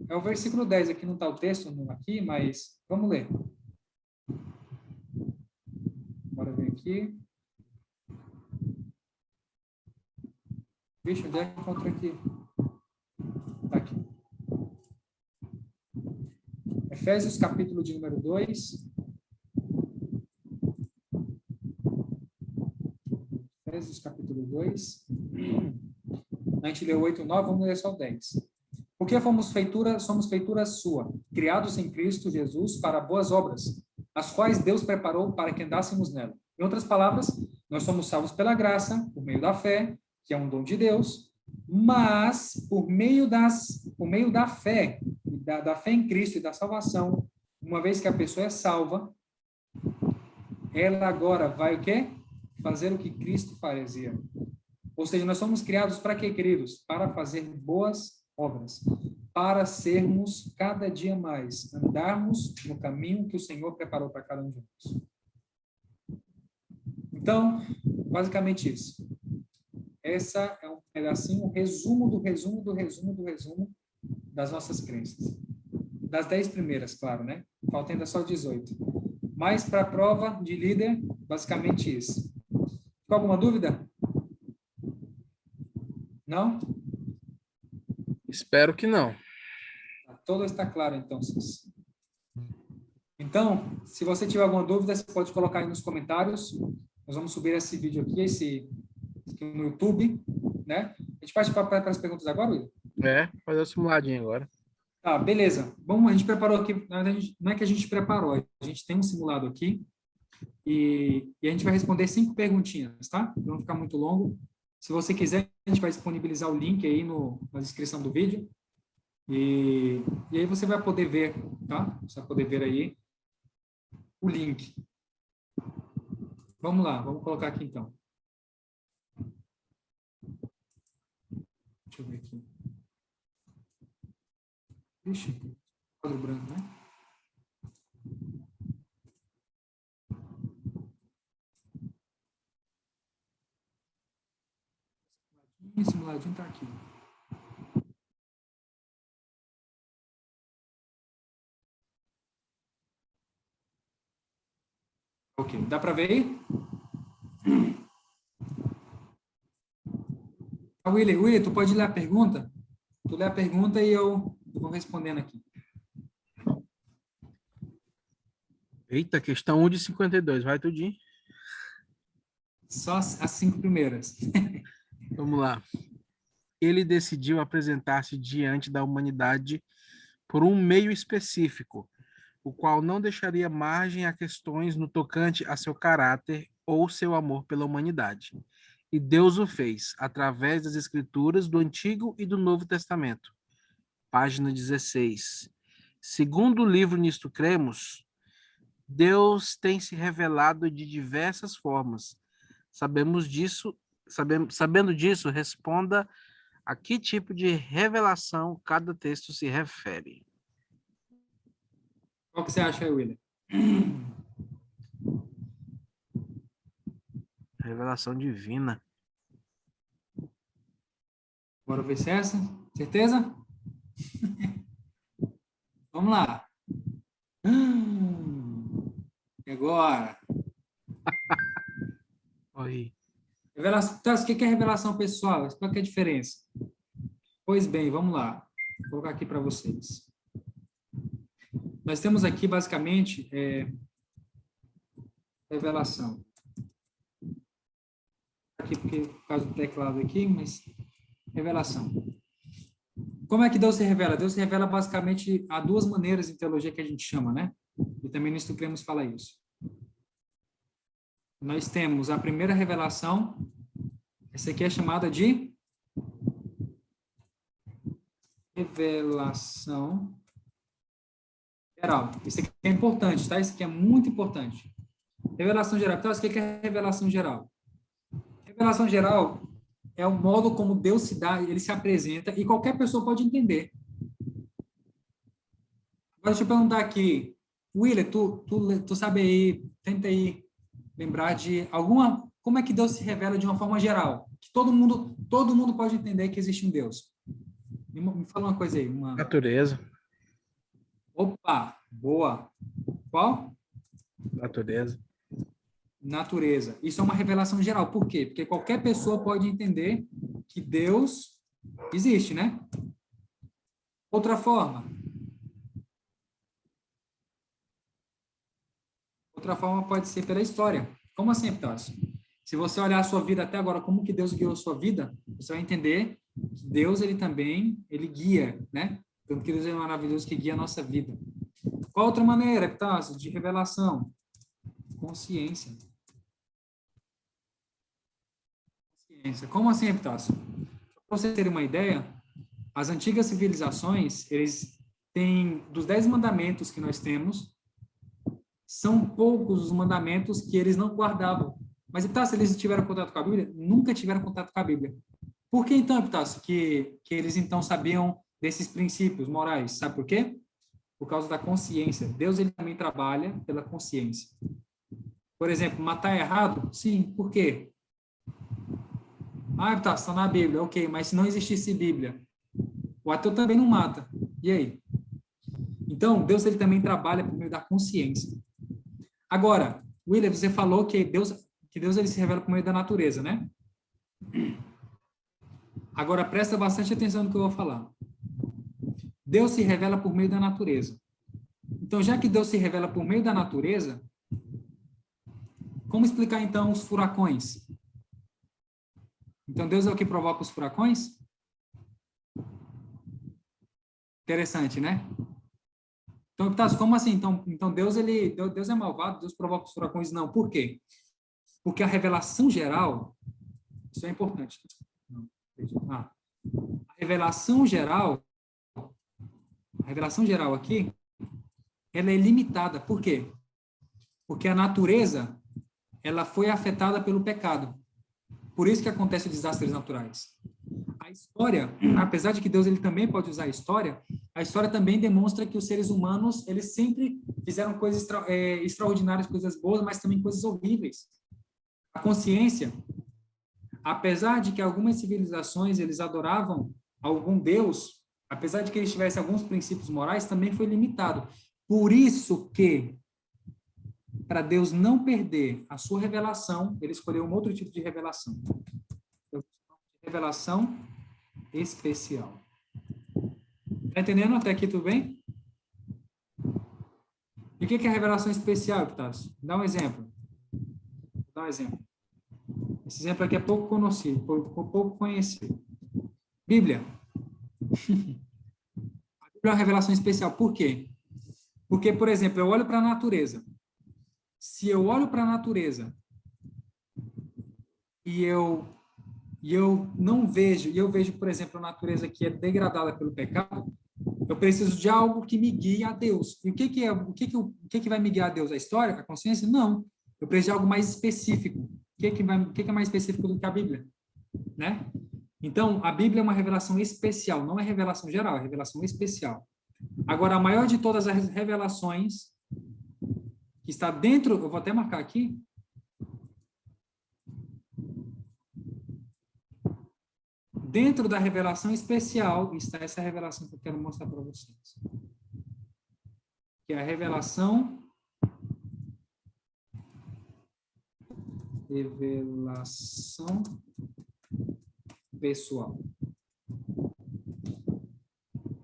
É o versículo 10, aqui não está o texto aqui, mas vamos ler. Bora ver aqui. Vixe, onde é que encontra aqui? Está aqui. Efésios, capítulo de número 2. Efésios, capítulo 2. A gente leu 8 e 9, vamos ler só o 10. Porque somos feitura sua, criados em Cristo Jesus para boas obras, as quais Deus preparou para que andássemos nela. Em outras palavras, nós somos salvos pela graça, por meio da fé, que é um dom de Deus, mas por meio da fé, da fé em Cristo e da salvação, uma vez que a pessoa é salva, ela agora vai o quê? Fazer o que Cristo fazia. Ou seja, nós somos criados para quê, queridos? Para fazer boas obras, para sermos cada dia mais, andarmos no caminho que o Senhor preparou para cada um de nós. Então, basicamente isso. Essa é assim um resumo das nossas crenças. Das 10 primeiras, claro, né? Falta ainda só 18. Mas para a prova de líder, basicamente isso. Ficou alguma dúvida? Não? Espero que não. Todo está claro, então, Cis. Então, se você tiver alguma dúvida, você pode colocar aí nos comentários. Nós vamos subir esse vídeo aqui, aqui no YouTube, né? A gente parte para as perguntas agora, Will? Fazer o simuladinho agora. Tá, beleza. Bom, a gente preparou aqui, na verdade, não é que a gente preparou, a gente tem um simulado aqui e a gente vai responder 5 perguntinhas, tá? Para não ficar muito longo. Se você quiser, a gente vai disponibilizar o link aí na descrição do vídeo. E aí você vai poder ver, tá? Você vai poder ver aí o link. Vamos lá, vamos colocar aqui então. Deixa eu ver aqui. Ixi, quadro branco, né? Esse simuladinho está aqui. Ok, dá para ver aí? Willy, tu pode ler a pergunta? Tu lê a pergunta e eu vou respondendo aqui. Eita, questão 1 de 52. Vai, tudinho. Só as 5 primeiras. Vamos lá. Ele decidiu apresentar-se diante da humanidade por um meio específico, o qual não deixaria margem a questões no tocante a seu caráter ou seu amor pela humanidade. E Deus o fez, através das Escrituras do Antigo e do Novo Testamento. Página 16. Segundo o livro Nisto Cremos, Deus tem se revelado de diversas formas. Sabendo disso, responda a que tipo de revelação cada texto se refere. Qual que você acha aí, William? Revelação divina. Bora ver se é essa? Certeza? Vamos lá. E agora? Oi. Revelação, tá, o que é revelação pessoal? Qual que é a diferença? Pois bem, vamos lá. Vou colocar aqui para vocês. Nós temos aqui, basicamente, revelação. Aqui, porque, por causa do teclado aqui, mas revelação. Como é que Deus se revela? Deus se revela, basicamente, há 2 maneiras em teologia que a gente chama, né? E também no Nisto Cremos fala isso. Nós temos a primeira revelação, essa aqui é chamada de revelação Geral. Isso aqui é importante, tá? Isso aqui é muito importante. Revelação geral. Então, o que é revelação geral? Revelação geral é o modo como Deus se dá, ele se apresenta e qualquer pessoa pode entender. Agora, deixa eu perguntar aqui. Willer, tu sabe aí, tenta aí lembrar de alguma... Como é que Deus se revela de uma forma geral? Que todo mundo pode entender que existe um Deus. Me fala uma coisa aí. Natureza. Opa, boa. Qual? Natureza. Natureza. Isso é uma revelação geral. Por quê? Porque qualquer pessoa pode entender que Deus existe, né? Outra forma. Outra forma pode ser pela história. Como assim, Epitácio? Se você olhar a sua vida até agora, como que Deus guiou a sua vida, você vai entender que Deus, ele também, ele guia, né? Tanto que Deus é maravilhoso que guia a nossa vida. Qual outra maneira, Epitácio, de revelação? Consciência. Como assim, Epitácio? Para você ter uma ideia, as antigas civilizações, eles têm, dos 10 mandamentos que nós temos, são poucos os mandamentos que eles não guardavam. Mas, Epitácio, eles tiveram contato com a Bíblia? Nunca tiveram contato com a Bíblia. Por que, então, Epitácio, que eles, então, sabiam desses princípios morais? Sabe por quê? Por causa da consciência. Deus, ele também trabalha pela consciência. Por exemplo, matar é errado? Sim. Por quê? Ah, tá, está na Bíblia. Ok, mas se não existisse Bíblia, o ateu também não mata. E aí? Então, Deus, ele também trabalha por meio da consciência. Agora, William, você falou que Deus ele se revela por meio da natureza, né? Agora, presta bastante atenção no que eu vou falar. Deus se revela por meio da natureza. Então, já que Deus se revela por meio da natureza, como explicar, então, os furacões? Então, Deus é o que provoca os furacões? Interessante, né? Então, Epitácio, como assim? Então Deus é malvado, Deus provoca os furacões? Não. Por quê? Porque a revelação geral, isso é importante. A revelação geral aqui, ela é limitada. Por quê? Porque a natureza, ela foi afetada pelo pecado. Por isso que acontecem desastres naturais. A história, apesar de que Deus ele também pode usar a história também demonstra que os seres humanos, eles sempre fizeram coisas extraordinárias, coisas boas, mas também coisas horríveis. A consciência, apesar de que algumas civilizações eles adoravam algum Deus, apesar de que eles tivessem alguns princípios morais, também foi limitado. Por isso que, para Deus não perder a sua revelação, ele escolheu um outro tipo de revelação. Revelação especial. Tá entendendo até aqui, tudo bem? E o que é revelação especial, Epitácio? Dá um exemplo. Dá um exemplo. Esse exemplo aqui é pouco conhecido. Bíblia. A Bíblia é uma revelação especial. Por quê? Porque, por exemplo, eu olho para a natureza. Se eu olho para a natureza e eu não vejo, e eu vejo, por exemplo, a natureza que é degradada pelo pecado, eu preciso de algo que me guie a Deus. E o que vai me guiar a Deus? A história? A consciência? Não. Eu preciso de algo mais específico. O que é mais específico do que a Bíblia? Né? Então, a Bíblia é uma revelação especial, não é revelação geral, é revelação especial. Agora, a maior de todas as revelações que está dentro, eu vou até marcar aqui, dentro da revelação especial está essa revelação que eu quero mostrar para vocês. Que é a revelação pessoal.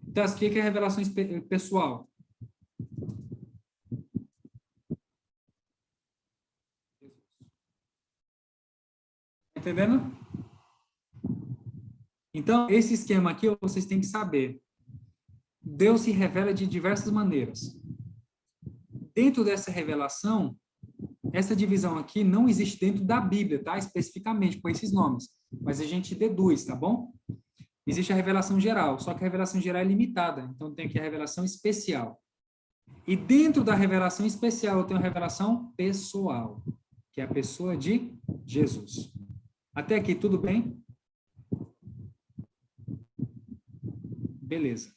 Então, o que é revelação pessoal? Entendendo? Então, esse esquema aqui, vocês têm que saber. Deus se revela de diversas maneiras. Dentro dessa revelação, essa divisão aqui não existe dentro da Bíblia, tá? Especificamente, com esses nomes. Mas a gente deduz, tá bom? Existe a revelação geral, só que a revelação geral é limitada. Então, tem aqui a revelação especial. E dentro da revelação especial, eu tenho a revelação pessoal, que é a pessoa de Jesus. Até aqui, tudo bem? Beleza.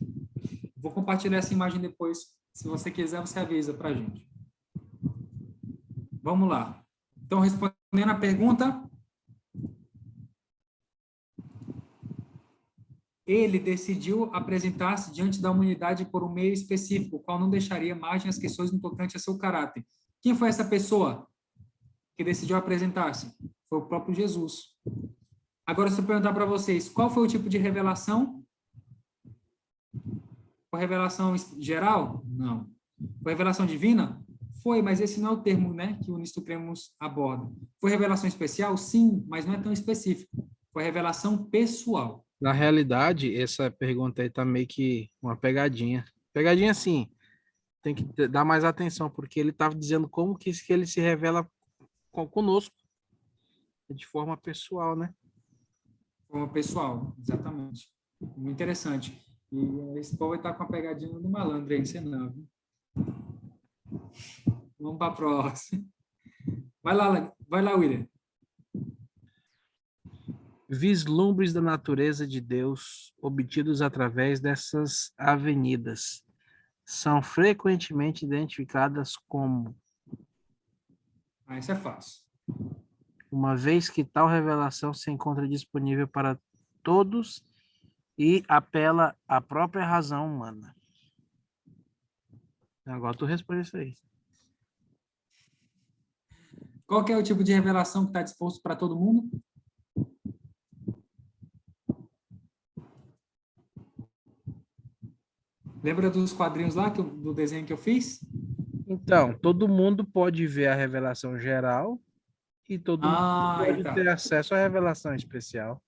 Vou compartilhar essa imagem depois. Se você quiser, você avisa para a gente. Vamos lá. Então, respondendo a pergunta, ele decidiu apresentar-se diante da humanidade por um meio específico, o qual não deixaria margem às questões no tocante a seu caráter. Quem foi essa pessoa que decidiu apresentar-se? Foi o próprio Jesus. Agora, se eu perguntar para vocês, qual foi o tipo de revelação? Foi revelação geral? Não. Foi revelação divina? Foi, mas esse não é o termo, né, que o Unisto Cremos aborda. Foi revelação especial? Sim, mas não é tão específico. Foi revelação pessoal. Na realidade, essa pergunta aí tá meio que uma pegadinha. Pegadinha, sim. Tem que dar mais atenção, porque ele estava dizendo como que ele se revela conosco, de forma pessoal, né? Forma pessoal, exatamente. Muito interessante. E esse povo vai estar com a pegadinha do malandro aí, você não, viu? Vamos para a próxima. Vai lá, William. Vislumbres da natureza de Deus obtidos através dessas avenidas são frequentemente identificadas como, Isso é fácil. uma vez que tal revelação se encontra disponível para todos e apela à própria razão humana. Agora tu responde isso aí. Qual que é o tipo de revelação que está disposto para todo mundo? Lembra dos quadrinhos lá, do desenho que eu fiz? Então, todo mundo pode ver a revelação geral e todo mundo pode Tá. ter acesso à revelação especial.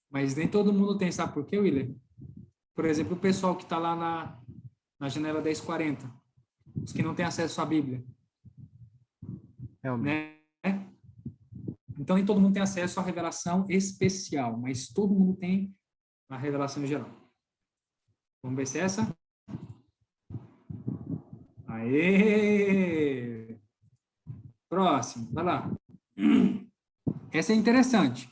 Mas nem todo mundo tem, sabe por quê, William? Por exemplo, o pessoal que está lá na janela 1040, os que não têm acesso à Bíblia. Realmente. Né? Então, nem todo mundo tem acesso à revelação especial, mas todo mundo tem a revelação geral. Vamos ver se é essa? Aê! Próximo, vai lá. Essa é interessante.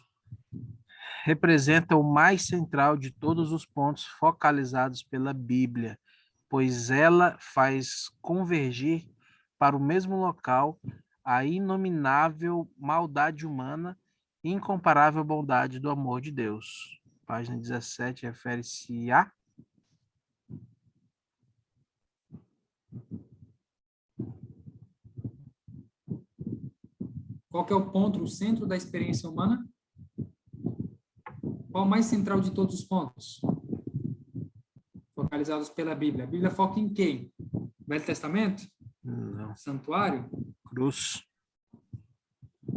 Representa o mais central de todos os pontos focalizados pela Bíblia, pois ela faz convergir para o mesmo local a inominável maldade humana e incomparável bondade do amor de Deus. Página 17 refere-se a... Qual que é o ponto, o centro da experiência humana? Qual o mais central de todos os pontos? Focalizados pela Bíblia. A Bíblia foca em quem? Velho Testamento? Não. Santuário? Cruz.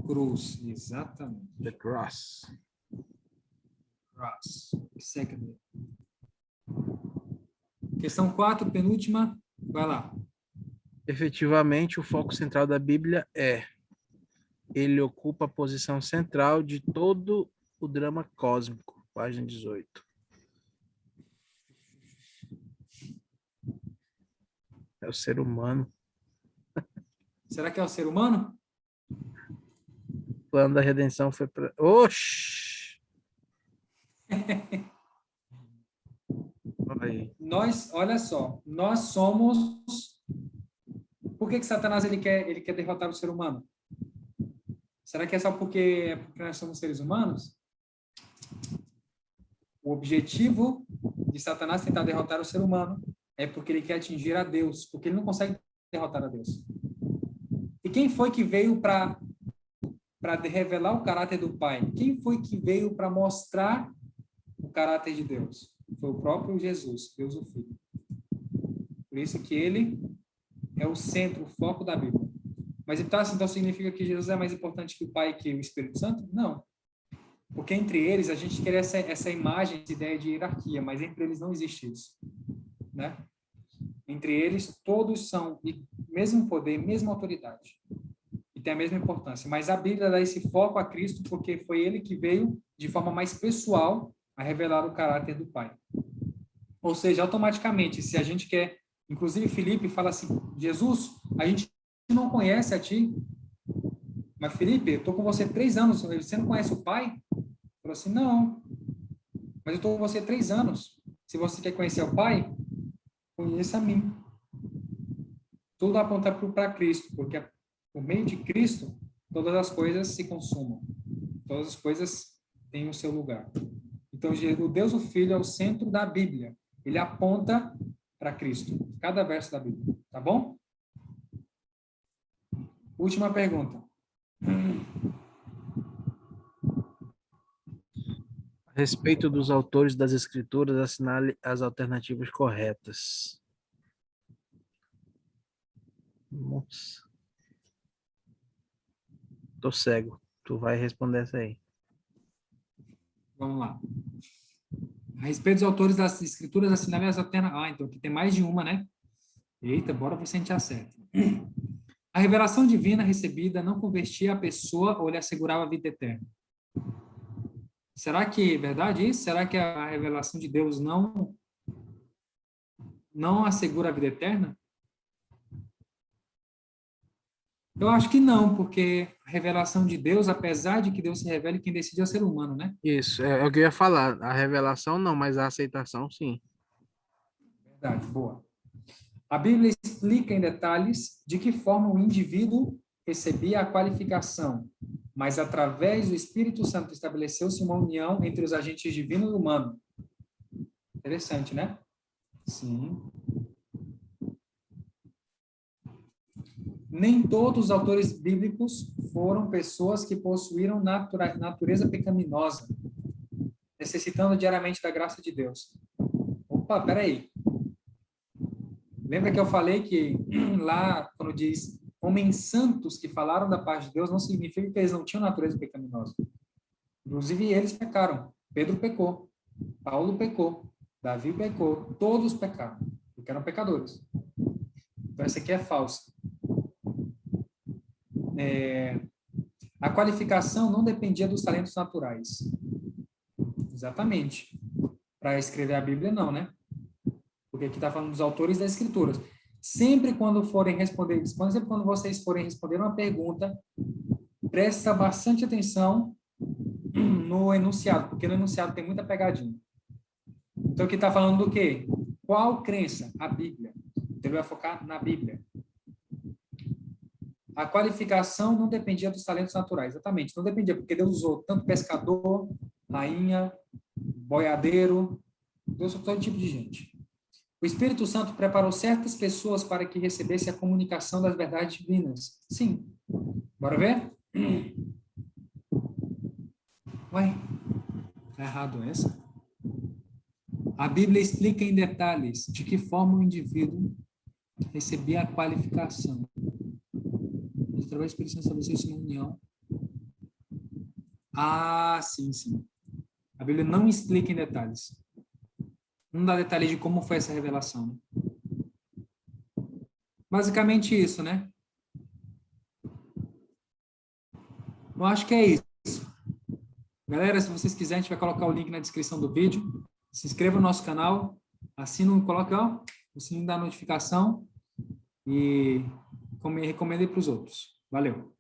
Cruz, exatamente. The cross. Cross. Second. Questão 4, penúltima. Vai lá. Efetivamente, o foco central da Bíblia é: ele ocupa a posição central de todo o drama cósmico. Página 18. É o ser humano. Será que é o ser humano? O plano da redenção foi para... Oxi! Aí. Olha só, nós somos... Por que Satanás ele quer derrotar o ser humano? Será que é só porque nós somos seres humanos? O objetivo de Satanás tentar derrotar o ser humano é porque ele quer atingir a Deus, porque ele não consegue derrotar a Deus. E quem foi que veio para revelar o caráter do Pai? Quem foi que veio para mostrar o caráter de Deus? Foi o próprio Jesus, Deus o Filho. Por isso que ele é o centro, o foco da Bíblia. Mas então significa que Jesus é mais importante que o Pai e que o Espírito Santo? Não. Porque entre eles, a gente quer essa imagem, essa ideia de hierarquia, mas entre eles não existe isso. Né? Entre eles, todos são mesmo poder, mesma autoridade. E tem a mesma importância. Mas a Bíblia dá esse foco a Cristo porque foi ele que veio, de forma mais pessoal, a revelar o caráter do Pai. Ou seja, automaticamente, se a gente quer Inclusive, Filipe fala assim, Jesus, a gente não conhece a ti, mas Filipe, eu estou com você 3 anos, você não conhece o Pai? Ele falou assim, não, mas eu estou com você 3 anos. Se você quer conhecer o Pai, conheça a mim. Tudo aponta para Cristo, porque por meio de Cristo, todas as coisas se consumam. Todas as coisas têm o seu lugar. Então, o Deus, o Filho, é o centro da Bíblia. Ele aponta para Cristo. Cada verso da Bíblia. Tá bom? Última pergunta. A respeito dos autores das escrituras, assinale as alternativas corretas. Nossa. Tô cego. Tu vai responder essa aí. Vamos lá. A respeito dos autores das escrituras, assinale as alternativas. Ah, então aqui tem mais de uma, né? Eita, bora ver se a gente acerta. A revelação divina recebida não convertia a pessoa ou lhe assegurava a vida eterna. Será que é verdade isso? Será que a revelação de Deus não assegura a vida eterna? Eu acho que não, porque a revelação de Deus, apesar de que Deus se revele, quem decide é o ser humano, né? Isso, é o que eu ia falar. A revelação não, mas a aceitação sim. Verdade, boa. A Bíblia explica em detalhes de que forma o indivíduo recebia a qualificação, mas através do Espírito Santo estabeleceu-se uma união entre os agentes divino e humano. Interessante, né? Sim. Nem todos os autores bíblicos foram pessoas que possuíram natureza pecaminosa, necessitando diariamente da graça de Deus. Opa, peraí. Lembra que eu falei que lá, quando diz homens santos que falaram da paz de Deus, não significa que eles não tinham natureza pecaminosa. Inclusive, eles pecaram. Pedro pecou. Paulo pecou. Davi pecou. Todos pecaram, porque eram pecadores. Então, essa aqui é falsa. A qualificação não dependia dos talentos naturais. Exatamente. Para escrever a Bíblia, não, né? Porque aqui está falando dos autores das Escrituras. Sempre quando vocês forem responder uma pergunta, presta bastante atenção no enunciado, porque no enunciado tem muita pegadinha. Então, aqui está falando do quê? Qual crença? A Bíblia. Então, ele vai focar na Bíblia. A qualificação não dependia dos talentos naturais. Exatamente, não dependia, porque Deus usou tanto pescador, rainha, boiadeiro, Deus usou todo tipo de gente. O Espírito Santo preparou certas pessoas para que recebessem a comunicação das verdades divinas. Sim. Bora ver? Ué, tá errado essa? A Bíblia explica em detalhes de que forma o indivíduo recebia a qualificação. Através do Espírito Santo estabeleceu uma união. Ah, sim, sim. A Bíblia não explica em detalhes. Não dá detalhes de como foi essa revelação. Né? Basicamente isso, né? Eu acho que é isso. Galera, se vocês quiserem, a gente vai colocar o link na descrição do vídeo. Se inscreva no nosso canal, assina, coloca o sininho da notificação e recomende para os outros. Valeu!